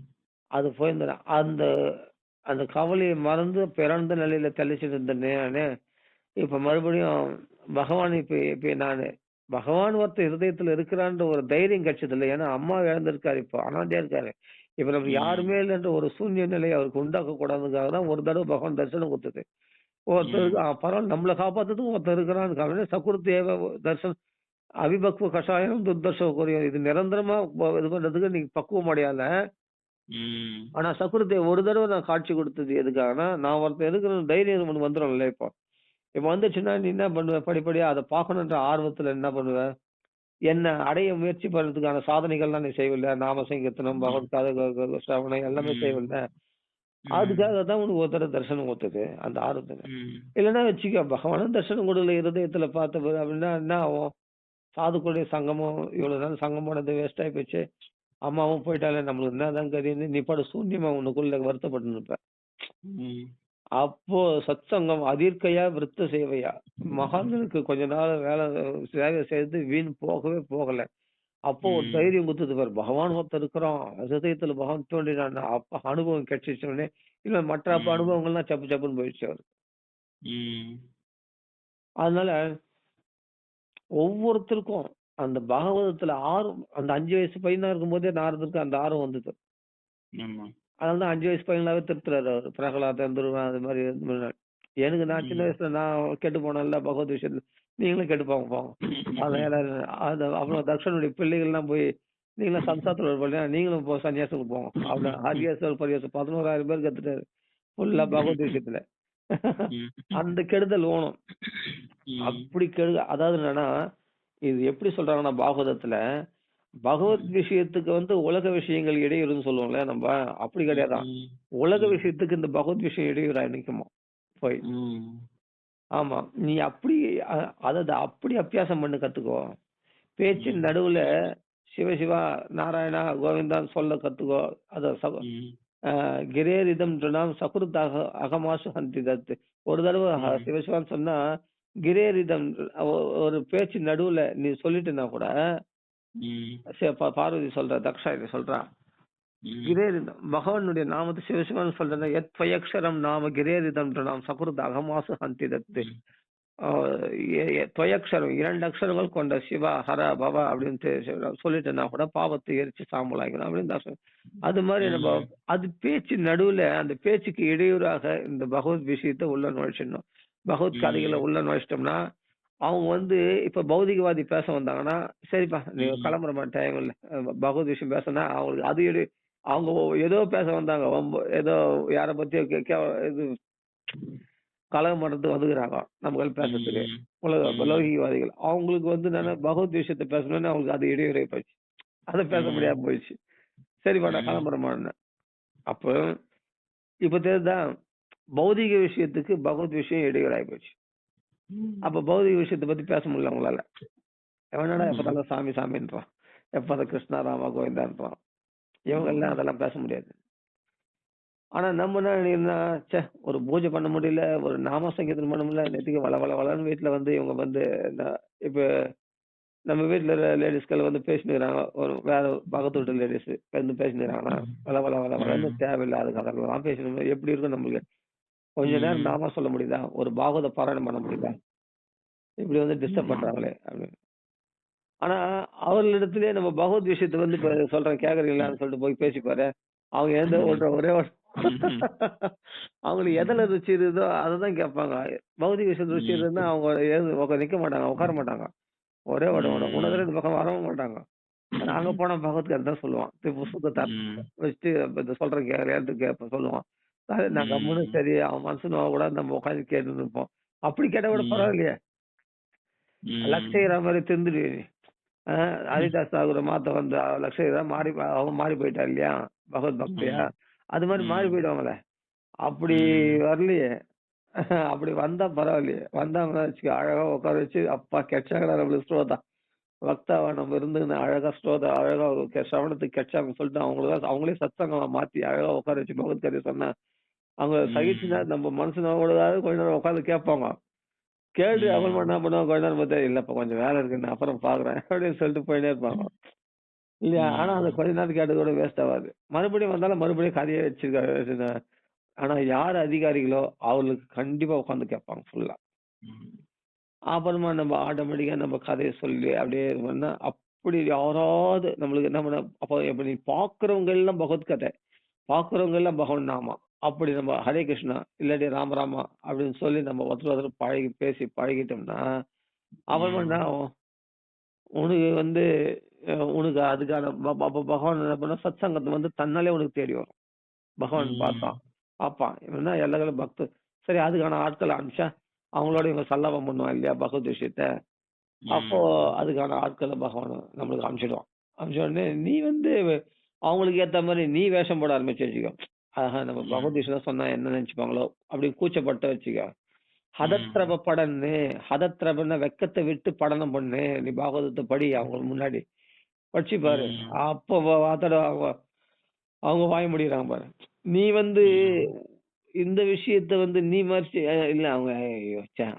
[SPEAKER 1] அது போயிருந்தாரு. அந்த அந்த கவலையை மறந்து பிறந்த நிலையில தெளிச்சிட்டு இருந்த நானு இப்ப மறுபடியும் பகவான் இப்ப நானு பகவான் ஒருத்தர் இருதயத்துல இருக்கிறான்ற ஒரு தைரியம் கிடைச்சது இல்லை. ஏன்னா அம்மா இழந்திருக்காரு, இப்போ அனாதையா இருக்காரு. இப்ப நம்ம
[SPEAKER 2] ம்.
[SPEAKER 1] யாருமே இல்லைன்ற ஒரு சூன்ய நிலையை அவருக்கு உண்டாக்க கூடாதுக்காக தான் ஒரு தடவை பகவான் தரிசனம் கொடுத்தது. ஒருத்தருக்கு
[SPEAKER 2] ம்.
[SPEAKER 1] பரவாயில்ல நம்மளை காப்பாத்துறதுக்கும் ஒருத்தர் இருக்கிறான்னு சகுருத்தேவ தரிசனம் அவிபக்குவ கஷாயம் துர்தர்ஷ குரியம். இது நிரந்தரமா இது பண்றதுக்கு நீங்க பக்குவம் அடையால.
[SPEAKER 2] ம்.
[SPEAKER 1] ஆனா சகுருத்தேவ ஒரு தடவை நான் காட்சி கொடுத்தது எதுக்காகனா நான் ஒருத்தர் இருக்கிற தைரியம் ஒண்ணு வந்துடும்ல. இப்போ இப்ப வந்துச்சுன்னா நீ என்ன பண்ணுவ, படிப்படியா அதை பார்க்கணுன்ற ஆர்வத்துல என்ன பண்ணுவ, என்ன அடைய முயற்சி பண்றதுக்கான சாதனைகள்லாம் நீ செய்வில்ல. நாம சங்கீர்த்தனம்
[SPEAKER 2] ம்.
[SPEAKER 1] பகவத் கதை சிரவணம் எல்லாமே
[SPEAKER 2] ம்.
[SPEAKER 1] செய்வில்ல.
[SPEAKER 2] ம்.
[SPEAKER 1] அதுக்காக தான் உனக்கு ஒரு தடவை தரிசனம் கொடுத்தது அந்த ஆர்வத்துல.
[SPEAKER 2] ம்.
[SPEAKER 1] இல்லைன்னா வச்சுக்க பகவானும் தரிசனம் கொடுக்கல இருதயத்துல பார்த்த பிறகு அப்படின்னா என்ன ஆகும். சாதுக்களுடைய சங்கமம் இவ்வளவு நாள் சங்கம் போனது வேஸ்ட் ஆகி போச்சு. அம்மாவும் போயிட்டாலே நம்மளுக்கு என்னதான் கதின்னு நீ பாடு சூன்யமா உனக்குள்ள வருத்தப்பட்டு நிற்ப.
[SPEAKER 2] ம்.
[SPEAKER 1] அப்போ சத்சங்கம் அதீர்க்கையா விருத்த சேவையா மகான்களுக்கு கொஞ்ச நாள் வேலை சேவை செய்து வீண் போகவே போகல. அப்போ ஒரு
[SPEAKER 2] ம்.
[SPEAKER 1] தைரியம் குத்துது பாரு. பகவான் ஒருத்தர் இருக்கிறோம், ஹிருதயத்துல பகவான் தோன்றினான். அப்ப அனுபவம் கிடைச்சிச்ச உடனே இல்ல மற்ற அப்ப
[SPEAKER 2] ம்.
[SPEAKER 1] அனுபவங்கள்லாம் சப்பு சப்புன்னு போயிடுச்சு அவருக்கு.
[SPEAKER 2] ம்.
[SPEAKER 1] அதனால ஒவ்வொருத்தருக்கும் அந்த பாகவதத்துல ஆர்வம் அந்த 5 வயசு பையனா இருக்கும்போதே நாரதருக்கு அந்த ஆர்வம் வந்தது.
[SPEAKER 2] ஆமா.
[SPEAKER 1] அதனால தான் 5 வயசு பையனாவே திருத்துறாரு அவரு. பிரகலாதன், துருவன் அது மாதிரி எனக்கு நான் சின்ன
[SPEAKER 2] ம்.
[SPEAKER 1] வயசுல நான் கெட்டு போனேன்ல பகவத் விஷயத்துல. நீங்களும் கெட்டு போங்க போங்க. அதனால அது அப்புறம் தக்ஷனுடைய பிள்ளைகள்லாம் போய் நீங்களும் சம்சாரத்துல போலியா நீங்களும் சன்னியாசத்துக்கு போங்க. அவ்வளவு ஹரியாசர் பரியாசம் 11,000 பேர் கத்துட்டாரு. ஃபுல்லா பகவத் விஷயத்துல.
[SPEAKER 2] ம்.
[SPEAKER 1] அந்த கெடுதல் ஓணும்.
[SPEAKER 2] ம்.
[SPEAKER 1] அப்படி அதாவது என்னன்னா இது எப்படி சொல்றாங்கன்னா பாகவதத்துல பகவத் விஷயத்துக்கு உலக விஷயங்கள் இடையூறுன்னு சொல்லுவோம்ல நம்ம. அப்படி கிடையாதான்.
[SPEAKER 2] ம்.
[SPEAKER 1] உலக
[SPEAKER 2] ம்.
[SPEAKER 1] விஷயத்துக்கு இந்த பகவத் விஷயம் இடையூறா நிக்குமா போய்.
[SPEAKER 2] ம்.
[SPEAKER 1] ஆமா. நீ அப்படி அதாவது அப்படி அபியாசம் பண்ணு கத்துக்கோ. பேச்சின்
[SPEAKER 2] ம்.
[SPEAKER 1] நடுவுல சிவசிவா நாராயணா கோவிந்தான்னு சொல்ல கத்துக்கோ. அத
[SPEAKER 2] ம்.
[SPEAKER 1] கிரேரிதம் நாம் சகுருத்தாக அகமாசு ஹந்தி தத்து. ஒரு தடவை
[SPEAKER 2] ம்.
[SPEAKER 1] சிவசிவான்னு சொன்னா கிரேரிதம் ஒரு பேச்சு நடுவுல நீ சொல்லிட்டுனா கூட
[SPEAKER 2] ம்.
[SPEAKER 1] பார்வதி சொல்ற தக்ஷாயி சொல்றா
[SPEAKER 2] ம்.
[SPEAKER 1] கிரேரிதம் பகவானுடைய நாமத்தை சிவசிவான்னு சொல்றேன். எத் பயக்ஷரம் நாம கிரேரிதம் நாம் சகுருத் அகமாசு ஹந்தி தத்து.
[SPEAKER 2] ம்.
[SPEAKER 1] துவயக்ஷரம் 2 அக்ஷரங்கள் கொண்ட சிவா ஹர பவ அப்படின்னு சொல்லிட்டேன்னா கூட பாவத்தை எரிச்சு சாம்பலாக்கணும் அப்படின்னு தான் அது மாதிரி நம்ம
[SPEAKER 2] ம்.
[SPEAKER 1] அது பேச்சு நடுவுல அந்த பேச்சுக்கு இடையூறாக இந்த பகவத் விஷயத்தை உள்ள நுழைச்சிடணும். பகவத் கதைகளை
[SPEAKER 2] ம்.
[SPEAKER 1] உள்ள நுழைச்சிட்டோம்னா அவங்க இப்ப பௌதிகவாதி பேச வந்தாங்கன்னா சரிப்பா நீ
[SPEAKER 2] ம்.
[SPEAKER 1] கிளம்புற டைம் இல்லை பகவத் விஷயம் பேசினா அவங்களுக்கு அது அவங்க ஏதோ பேச வந்தாங்க ஏதோ யாரை பத்தியோ இது கலகம் பண்றதுக்கு வந்துக்கிறாங்க நம்ம பேசுறதுக்கு.
[SPEAKER 2] ம். ம்.
[SPEAKER 1] லௌகிகவாதிகள் அவங்களுக்கு என்னன்னா பகவத் விஷயத்தை பேசணும்னு அவங்களுக்கு அது இடையூறே போச்சு. அதை பேச
[SPEAKER 2] ம்.
[SPEAKER 1] முடியாம போயிடுச்சு. சரிப்பா நான்
[SPEAKER 2] ம்.
[SPEAKER 1] கிளம்புறேன். அப்போ இப்ப தெரியுதா பௌதிக விஷயத்துக்கு பகவத் விஷயம் இடையூறாகி போச்சு.
[SPEAKER 2] ம்.
[SPEAKER 1] அப்ப பௌதிக விஷயத்தை பத்தி பேச முடியல உங்களால. எவனடா
[SPEAKER 2] ஆமா.
[SPEAKER 1] எப்ப சாமி சாமின்றான், எப்ப கிருஷ்ணா ராமா கோவிந்தான்றான். இவங்க எல்லாம் அதெல்லாம் பேச முடியாது. ஆனா நம்ம என்ன நினைக்கிறோம்னா, ச்சே ஒரு பூஜை பண்ண முடியல, ஒரு நாம சங்கீர்த்தனம் பண்ண முடியல, நேத்துக்கு வள வள வளன்னு வீட்ல வந்து இவங்க வந்து இப்ப நம்ம வீட்ல லேடிஸ்கள் வந்து பேசினுக்கிறாங்க. ஒரு வேற பக்கத்து வீட்டு லேடிஸ் வந்து பேசினுக்கிறாங்கன்னா, வள வள வள வளன்னு தேவையில்லாத கதைகள்லாம் பேசணும். எப்படி இருக்கும் நம்மளுக்கு? கொஞ்ச நேரம் நாம சொல்ல முடியுதா? ஒரு பாகவத பாராயணம் பண்ண முடியுதா? இப்படி வந்து டிஸ்டர்ப் பண்றாங்களே அப்படின்னு. ஆனா அவர்களிடத்திலே நம்ம பகவத் விஷயத்த வந்து இப்ப சொல்றேன் கேக்குறீங்களான்னு சொல்லிட்டு போய் பேசிப்பாரு. அவங்க எந்த ஒரே ஒரு அவங்களுக்கு எதுல ருச்சி இருக்குதோ அததான் கேட்பாங்க. பௌதிக விஷயத்துல ருச்சி இருந்தா அவங்க நிக்க மாட்டாங்க, உட்கார மாட்டாங்க. ஒரே உணர்வுல இந்த பக்கம் வரவும் மாட்டாங்க. அங்க போனா பகவத்கீதை தான் சொல்லுவான். புஸ்தகத்தை வச்சுட்டு இத சொல்றேன் கேட்கலையான்னு கேட்ப சொல்லுவான். நான் கம்முன்னு சரி அவன் மனசு நோக கூட நம்ம உட்காந்து கேட்டுட்டு இருப்போம். அப்படி கேட்டா கூட பரவாயில்லையே. லக்ஷயிரா மாதிரி திருந்துடுவீங்க. ஹரிதாஸ் தாகூர் மாத்த வந்து லக்ஷயிரா அவங்க மாறி போயிட்டா இல்லையா பகவத் பக்தியா அது மாதிரி மாறி போயிடுவாங்களே. அப்படி வரலையே. அப்படி வந்தா பரவாயில்லையே. வந்தாங்கன்னா வச்சுக்க அழகா உட்கார வச்சு அப்பா கெச்சாங்கடா நம்மளுக்கு ஸ்லோதா வக்தாவா நம்ம இருந்து அழகா ஸ்லோதா அழகா சிரவணத்துக்கு கெச்சாங்கன்னு சொல்லிட்டு அவங்களே சத்சங்கமா மாத்தி அழகா உட்கார வச்சு பகவத்கீதை சொன்னா அவங்க சகிச்சுனா நம்ம மனசு நோக்காவது கொஞ்ச நேரம் உட்காந்து கேட்பாங்க. கேள்வி அப்புறமா என்ன பண்ணுவாங்க கொஞ்ச நேரம் பார்த்தா இல்லப்பா கொஞ்சம் வேலை இருக்கு நான் அப்புறம் பாக்குறேன் அப்படின்னு சொல்லிட்டு போயிட்டே இருப்பாங்க இல்லையா. ஆனா அந்த கொஞ்ச நேரம் கேட்டது கூட வேஸ்ட் ஆகாது. மறுபடியும் வந்தாலும் மறுபடியும் கதையை வச்சிருக்காரு. ஆனா யார் அதிகாரிகளோ அவங்களுக்கு கண்டிப்பா உட்காந்து கேட்பாங்க ஃபுல்லா. அப்புறமா நம்ம ஆட்டோமேட்டிக்கா நம்ம கதையை சொல்லி அப்படியே இருக்கோம்னா அப்படி யாராவது நம்மளுக்கு என்ன பண்ண அப்போ இப்ப நீ பாக்குறவங்க எல்லாம் பகவத்கதை பாக்குறவங்க எல்லாம் பகவான் நாமா அப்படி நம்ம ஹரே கிருஷ்ணா இல்லாட்டி ராமராமா அப்படின்னு சொல்லி நம்ம ஒருத்தர் பழகி பேசி பழகிட்டோம்னா அப்புறமா என்ன ஆகும்? உனக்கு வந்து உனக்கு அதுக்கான பகவான் என்ன பண்ண சத் சங்கத்தை வந்து தன்னாலே உனக்கு தேடி வரும். பகவான் பார்த்தான் பார்ப்பான் இவன் தான் எல்லா பக்து சரி அதுக்கான ஆட்களை அனுப்பிச்சா அவங்களோட இவங்க சல்லாபம் பண்ணுவான் இல்லையா பகவத் விஷயத்த. அப்போ அதுக்கான ஆட்களை பகவான் நம்மளுக்கு அனுப்பிச்சிடுவான். அனுப்பிச்ச உடனே நீ வந்து அவங்களுக்கு ஏத்த மாதிரி நீ வேஷம் போட ஆரம்பிச்சு வச்சுக்கோ. ஆஹா நம்ம பகவத் விஷயம் சொன்னா என்ன நினைச்சுப்பாங்களோ அப்படி கூச்சப்பட்டு வச்சுக்கோ. ஹதத்ரப படன்னு ஹதத்ரபன வெக்கத்தை விட்டு படனம் பண்ணு நீ பாகவதத்தை படி அவங்க முன்னாடி படிச்சு பாரு. அப்போ அதோட அவங்க வாய முடியறாங்க பாரு. நீ வந்து இந்த விஷயத்த வந்து நீ மறைச்சு இல்ல அவங்க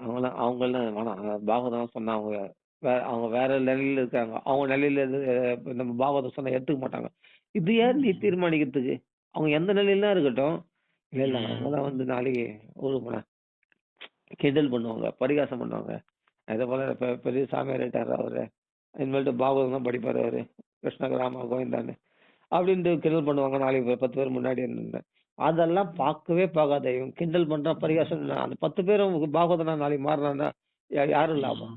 [SPEAKER 1] அவங்களாம் அவங்கெல்லாம் வேணாம் பாகவதம் சொன்னா அவங்க அவங்க வேற நிலையில இருக்காங்க. அவங்க நிலையில நம்ம பாகவதம் சொன்னா எடுத்துக்க மாட்டாங்க. இது யார் நீ தீர்மானிக்கிறதுக்கு? அவங்க எந்த நிலையில இருக்கட்டும். இல்ல இல்ல அவங்கதான் வந்து நாளைக்கு ஊருக்கு போன கிண்டல் பண்ணுவாங்க பரிகாசம் பண்ணுவாங்க. அதே போல பெரிய சாமியார் ஆயிட்டாரு அவரு. இனிமேல்ட்டு பாகவதம் தான் படிப்பாரு அவரு. கிருஷ்ணகிராம கோவிந்தான்னு அப்படின்ட்டு கிண்டல் பண்ணுவாங்க. நாளைக்கு 10 பேர் முன்னாடி இருந்தேன். அதெல்லாம் பார்க்கவே பார்க்காத. இவன் கிண்டல் பண்றான் பரிகாசம் அந்த 10 பேரும் பாகவதனா நாளைக்கு மாறினான்னா யாரும் லாபம்?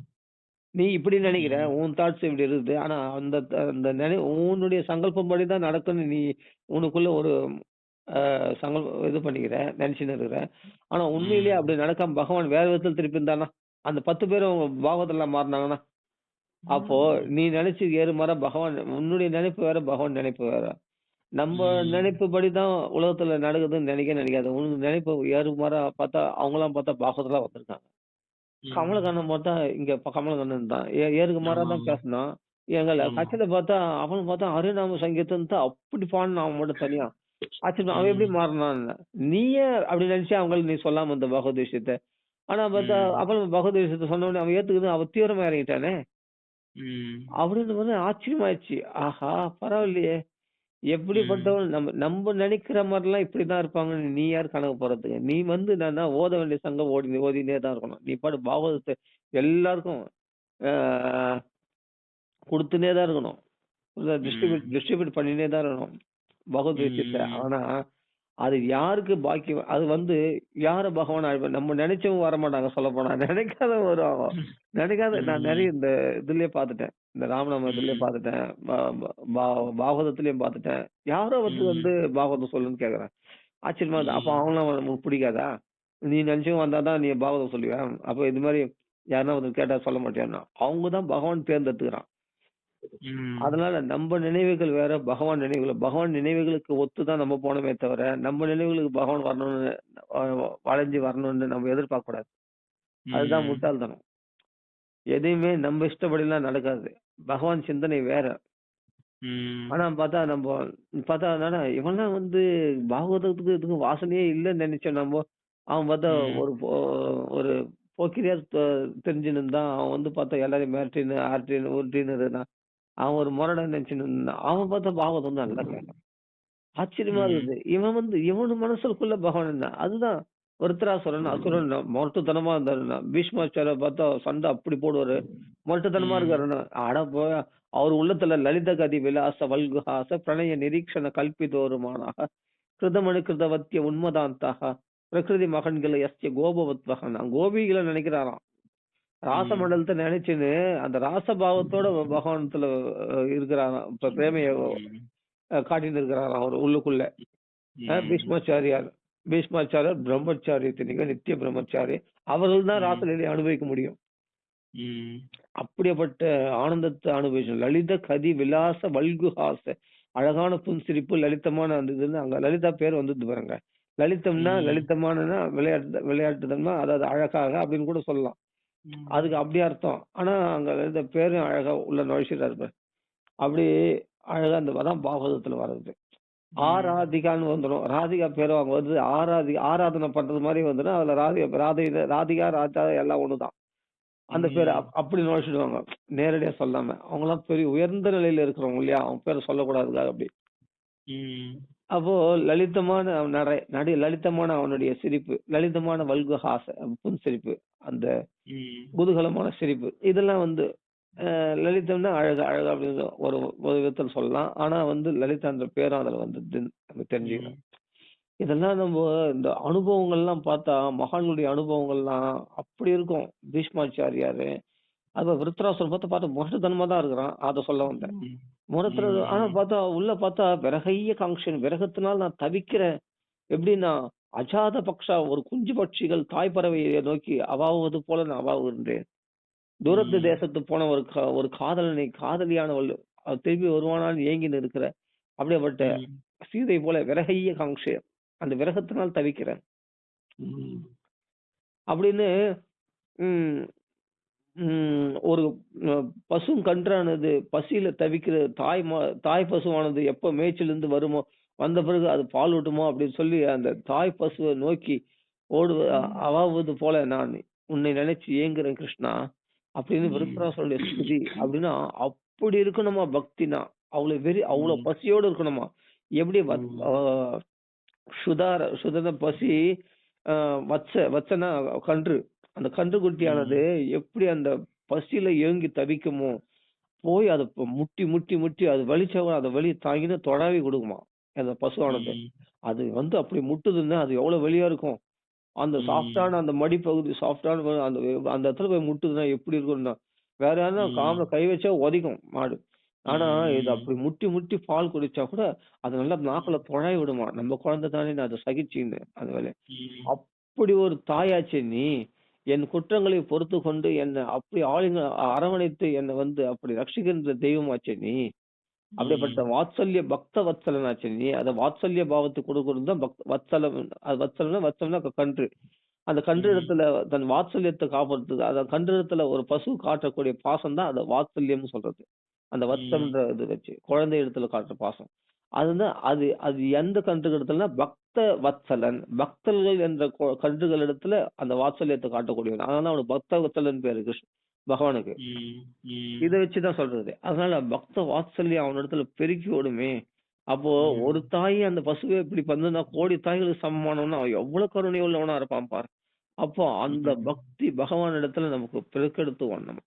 [SPEAKER 1] நீ இப்படி நினைக்கிற உன் தாட்ஸ் இப்படி இருக்குது. ஆனா அந்த அந்த உன்னுடைய சங்கல்பம் படிதான் நடக்குன்னு நீ உனக்குள்ள ஒரு இது பண்ணிக்கிற நினைச்சுன்னு இருக்கிற. ஆனா உண்மையிலேயே அப்படி நடக்காம பகவான் வேற விதத்தில் திருப்பி இருந்தானா அந்த 10 பேரும் பாகவதெல்லாம் மாறினாங்கன்னா அப்போ நீ நினைச்சு ஏறுமாற பகவான் உன்னுடைய நினைப்பு வேற பகவான் நினைப்பு வேற. நம்ம நினைப்பு படிதான் உலகத்துல நடக்குதுன்னு நினைக்காது. உனக்கு நினைப்பு ஏறுமாற பார்த்தா அவங்களாம் பார்த்தா பாகவதெல்லாம் வந்திருக்காங்க. கமலக்கண்ணன் பார்த்தா இங்க கமலக்கண்ணன் தான் ஏருக்கு மாறா தான் பேசினான். எங்களை கட்சியில பார்த்தா அவன் பார்த்தா ஹரிநாம சங்கீதம் தான் அப்படி பாடினான் அவன் மட்டும் தனியா. ஆச்சரியம் அவன் எப்படி மாறினான்? நீயே அப்படி நினைச்சா அவங்களுக்கு நீ சொல்லாம இந்த பகவத் விஷயத்த. ஆனா பார்த்தா அப்புறம் பகவத் விஷயத்த சொன்ன உடனே அவன் ஏத்துக்குது அவன் தீவிரமா இறங்கிட்டானே அப்படின்னு வந்து ஆச்சரியமாயிடுச்சு. ஆஹா பரவாயில்லையே எப்படிப்பட்டவன் நம்ம நம்ம நினைக்கிற மாதிரிலாம் இப்படிதான் இருப்பாங்கன்னு நீ யார் கணக்கு போறதுக்கு? நீ வந்து நான் ஓத வேண்டிய சங்கம் ஓதினே தான் இருக்கணும். நீ பாட்டு பாகவதத்தை எல்லாருக்கும் கொடுத்துனே தான் இருக்கணும். டிஸ்ட்ரிபியூட் பண்ணினே தான் இருக்கணும் பகவத் விஷயத்தை. ஆனா அது யாருக்கு பாக்கியம்? அது வந்து யார பகவான் அழைப்பார்? நம்ம நினைச்சவங்க வர மாட்டாங்க சொல்ல போனா. நினைக்காதவங்க வருவாங்க. நினைக்காத நான் நிறைய இந்த இதுலயே பாத்துட்டேன். இந்த ராமநாம இதுலயே பாத்துட்டேன். பாகவதத்திலயும் பாத்துட்டேன். யாரோ ஒருத்தர் வந்து பாகவதம் சொல்லுன்னு கேக்குறேன். ஆச்சரியமா இருக்கு. அப்ப அவங்களாம் உனக்கு பிடிக்காதா? நீ நினைச்சவங்க வந்தாதான் நீ பாகவதம் சொல்லுவியா? அப்ப இது மாதிரி யாருன்னா ஒருத்தர் கேட்டா சொல்ல மாட்டியான்னா அவங்கதான் பகவான் தேர்ந்தெடுத்துக்கிறான். அதனால நம்ம நினைவுகள் வேற பகவான் நினைவுகள். பகவான் நினைவுகளுக்கு ஒத்துதான் நம்ம போனோமே தவிர நம்ம நினைவுகளுக்கு பகவான் வரணும்னு வளைஞ்சு வரணும்னு நம்ம எதிர்பார்க்க கூடாது. அதுதான் முட்டாள்தனம். எதையுமே நம்ம இஷ்டப்படிலாம் நடக்காது. பகவான் சிந்தனை வேற.
[SPEAKER 2] ம்.
[SPEAKER 1] ஆனா பார்த்தா என்னடா இவன்லாம் வந்து பாகவதத்துக்கு இதுக்கு வாசனையே இல்லைன்னு நினைச்சோம் நம்ம. அவன் பார்த்தா
[SPEAKER 2] ம்.
[SPEAKER 1] ஒரு போக்கிரியா தெரிஞ்சுன்னு இருந்தான். அவன் வந்து பார்த்தா எல்லாரையும் மிரட்டின்னு ஆர்ட்டின்னு உருட்டின்னு இருந்தான். அவன் ஒரு முரடன் நினைச்சுன்னு இருந்தான். அவன் பார்த்தா பாகவதம் வந்து நல்லா கேட்டான். ஆச்சரியமா
[SPEAKER 2] ம்.
[SPEAKER 1] இருக்குது. இவன் வந்து இவனு மனசுக்குள்ள பகவான் இருந்தான். அதுதான் விருத்தராசுரன் அசுரன் மொரட்டுத்தனமா இருந்தாருன்னா பீஷ்மாச்சாரிய பார்த்தா சண்டை அப்படி போடுவாரு. மொரட்டுத்தனமா
[SPEAKER 2] ம்.
[SPEAKER 1] இருக்காருன்னா அட போயா அவர் உள்ளத்துல லலித கதி விலாச வல்குஹாச பிரணய நிரீக்ஷண கல்பிதோருமானாக கிருதமணு கிருதவத்திய உன்மதாந்தாக பிரகிருதி மகன்களை எஸ்ய கோபவத்வகன் கோபிகளை நினைக்கிறாராம்.
[SPEAKER 2] ம்.
[SPEAKER 1] ராசமண்டலத்தை நினைச்சுன்னு அந்த ராசபாவத்தோட பகவானத்துல இருக்கிறாராம். இப்ப பிரேமைய
[SPEAKER 2] ம்.
[SPEAKER 1] காட்டிட்டு இருக்கிறாராம் அவர் உள்ளுக்குள்ள.
[SPEAKER 2] ம்.
[SPEAKER 1] பீஷ்மாச்சாரியார் பீஷ்மாச்சாரியர் பிரம்மச்சாரி இத்தனைக்கும் நித்திய பிரம்மச்சாரி. அவர்கள் தான்
[SPEAKER 2] ம்.
[SPEAKER 1] ராசலீலையை அனுபவிக்க முடியும்.
[SPEAKER 2] ம்.
[SPEAKER 1] அப்படிப்பட்ட ஆனந்தத்தை அனுபவிச்சோம். லலித கதி விலாச வல்குஹாச அழகான புன்சிரிப்பு லலிதமான அந்த இதுன்னு அங்க லலிதா பேர் வந்தது பாருங்க. லலிதம்னா
[SPEAKER 2] ம்.
[SPEAKER 1] லலிதமானனா விளையாட்டுத்தன்மை அதாவது அழகாக அப்படின்னு கூட சொல்லலாம்.
[SPEAKER 2] ம்.
[SPEAKER 1] அதுக்கு அப்படி அர்த்தம். ஆனா அங்க லலிதா பேரும் அழகா உள்ள நுழைச்சிட்டாரு பாரு. அப்படி அழகா அந்த அதான் பாகவதத்துல வர்றது. ஆராதிகான்னு வந்துடும். ராதிகா பேரும் அவங்க வந்து ஆராதனை பண்றது மாதிரி வந்துடும். அதுல ராதிகா ராஜா எல்லாம் ஒண்ணுதான். அந்த பேரை
[SPEAKER 2] ம்.
[SPEAKER 1] அப்படி நுழைச்சிடுவாங்க. நேரடியா சொல்லாம. அவங்கலாம் பெரிய உயர்ந்த நிலையில இருக்கிறவங்க இல்லையா? அவங்க பேரை சொல்லக்கூடாதுக்காக அப்படி.
[SPEAKER 2] ம்.
[SPEAKER 1] அப்போ லலிதமான லலிதமான அவனுடைய சிரிப்பு, லலிதமான வல்குஹாச புன்சிரிப்பு, அந்த
[SPEAKER 2] ம்.
[SPEAKER 1] குதூகலமான சிரிப்பு. இதெல்லாம் வந்து லலிதம்னா அழகா அழகா அப்படின்னு ஒரு ஒரு விதத்துல சொல்லலாம். ஆனா வந்து லலிதான்ற பேரும் அதுல வந்ததுன்னு நம்ம
[SPEAKER 2] ம்.
[SPEAKER 1] தெரிஞ்சுக்கணும். இதெல்லாம் நம்ம இந்த அனுபவங்கள்லாம் பார்த்தா மகான்களுடைய அனுபவங்கள்லாம் அப்படி இருக்கும். பீஷ்மாச்சாரியாரு அது விருத்தராசுரன் பார்த்தா முரட்டுத்தனமா தான் இருக்கிறான். அத சொல்ல வந்தேன்.
[SPEAKER 2] ம்.
[SPEAKER 1] ஆனா
[SPEAKER 2] ம்.
[SPEAKER 1] பார்த்தா உள்ள பார்த்தா விரகைய காங்க்ஷன் விரகத்தினால் நான் தவிக்கிறேன். எப்படின்னா அஜாத பக்ஷா ஒரு குஞ்சு பட்சிகள் தாய் பறவையை நோக்கி அவாவுவது போல நான் அவாவுகின்றேன். தூரத்து
[SPEAKER 2] ம்.
[SPEAKER 1] தேசத்து போன ஒரு காதலனை காதலியானவள் அவ திரும்பி வருவானான்னு ஏங்கின்னு இருக்கிற அப்படிப்பட்ட
[SPEAKER 2] ம்.
[SPEAKER 1] சீதை போல விரகைய காங்க்ஷே அந்த விரகத்தினால் தவிக்கிறேன்
[SPEAKER 2] ம்.
[SPEAKER 1] அப்படின்னு ம், ஒரு பசும் கன்றானது பசியில தவிக்கிற தாய் பசுவானது எப்ப மேய்ச்சலிருந்து வருமோ வந்த பிறகு அது பால் ஊட்டுமோ அப்படின்னு சொல்லி அந்த தாய் பசுவை நோக்கி அவாவது போல நான் உன்னை நினைச்சு ஏங்குறேன் கிருஷ்ணா அப்படின்னு விருத்தராசுரனுடைய ஸ்துதி அப்படின்னா அப்படி இருக்கணுமா பக்தினா அவ்வளவு பசியோடு இருக்கணுமா எப்படி சுதன பசி வச்சனா கன்று அந்த கன்றுக்குட்டியானது எப்படி அந்த பசியில ஏங்கி தவிக்குமோ போய் அதை முட்டி முட்டி முட்டி அது வலிச்சா கூட அதை வலி தாங்கின தொடாவி கொடுக்குமா அந்த பசுவானது. அது வந்து அப்படி முட்டுதுன்னா அது எவ்வளவு வெளியா இருக்கும். அந்த சாஃப்டான அந்த மடிப்பகுதி சாஃப்டான அந்த அந்த இடத்துல போய் முட்டுதுன்னா எப்படி இருக்கும்னா வேற யாருன்னா காம கை வச்சா உதைக்கும் மாடு. ஆனா இது அப்படி முட்டி முட்டி பால் குடிச்சா கூட அது நல்லா நாக்குல தொழாய் விடுமா. நம்ம குழந்தை தானே அதை சகிச்சுன்னு அந்த வேலையை. அப்படி ஒரு தாயாச்சே நீ என் குற்றங்களை பொறுத்து கொண்டு என்னை அப்படி அரவணைத்து என்னை வந்து அப்படி ரட்சிக்கின்ற தெய்வமாச்சே நீ. அப்படிப்பட்ட வாத்சல்ய பக்த வத்சலனாச்சே நீ. அத வாத்சல்ய பாவத்துக்கு கொடுக்கறது தான் வத்சலம். அது வத்சலம்னா கன்று. அந்த கன்று இடத்துல தன் வாத்சல்யத்தை காப்பாற்றுறது அந்த கன்று இடத்துல ஒரு பசு காட்டக்கூடிய பாசம் தான் அதை வாத்சல்யம்னு சொல்றது. அந்த வத்சம்ன்ற இது வச்சு குழந்தை இடத்துல காட்டுற பாசம். அதுதான் அது அது எந்த கன்றுகள் இடத்துலனா பக்த வத்சலன் பக்தர்கள் என்ற கன்றுகள் இடத்துல அந்த வாத்சல்யத்தை காட்டக்கூடியவன். அதனால அவனுக்கு பக்த வத்சலன் பேரு பகவானுக்கு. இதை வச்சுதான் சொல்றது. அதனால பக்த வாத்சல்யம் அவன் இடத்துல பெருக்கி ஓடுமே. அப்போ ஒரு தாய் அந்த பசுவை இப்படி பண்ணுனா கோடி தாய்களுக்கு சமமானவனா அவன் எவ்வளவு கருணை உள்ளவனா இருப்பான் பாரு. அப்போ அந்த பக்தி பகவான் இடத்துல நமக்கு பெருக்கெடுத்து வரணும்.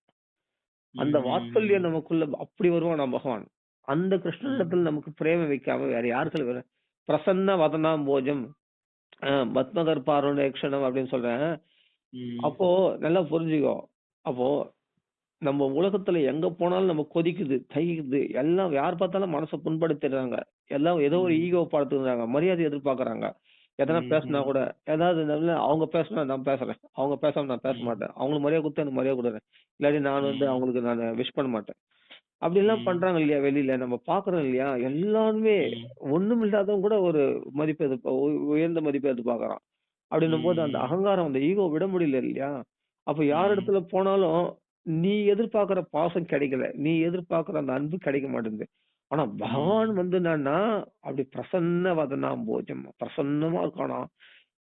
[SPEAKER 1] அந்த வாத்சல்யம் நமக்குள்ள அப்படி வருவான் பகவான். அந்த கிருஷ்ணனிடத்துல நமக்கு பிரேம வைக்காம வேற யாருக்கு பிரசன்ன வதனாம் போஜம் பத்மகர் பாரோணேக்ஷணம் அப்படின்னு சொல்றேன். அப்போ நல்லா புரிஞ்சுக்கோ. அப்போ நம்ம உலகத்துல எங்க போனாலும் நம்ம கொதிக்குது தைக்குது எல்லாம் யார் பார்த்தாலும் மனசை புண்படுத்திடுறாங்க. எல்லாம் ஏதோ ஒரு ஈகோ படுத்துறாங்க மரியாதை எதிர்பார்க்கறாங்க. எதனா பேசினா கூட ஏதாவது அவங்க பேசினா நான் பேசுறேன் அவங்க பேசாம நான் பேச மாட்டேன். அவங்களுக்கு மரியாதை கொடுத்து எனக்கு மரியாதை கொடுக்குறேன். இல்லாட்டி நான் வந்து அவங்களுக்கு நான் விஷ் பண்ண மாட்டேன். அப்படி எல்லாம் பண்றாங்க இல்லையா வெளியில நம்ம பாக்குறோம் இல்லையா எல்லாருமே ஒண்ணும் இல்லாதவங்க கூட ஒரு மதிப்பு உயர்ந்த மதிப்பை எதிர்பார்க்கறான். அப்படின்னும் போது அந்த அகங்காரம் அந்த ஈகோ விட முடியல இல்லையா. அப்ப யார் இடத்துல போனாலும் நீ எதிர்பார்க்கிற பாசம் கிடைக்கல. நீ எதிர்பார்க்கிற அந்த அன்பு கிடைக்க மாட்டேங்குது. ஆனா பகவான்
[SPEAKER 2] ம்.
[SPEAKER 1] வந்து என்னன்னா அப்படி பிரசன்ன வதனாம் போஜம் பிரசன்னமா இருக்கானா.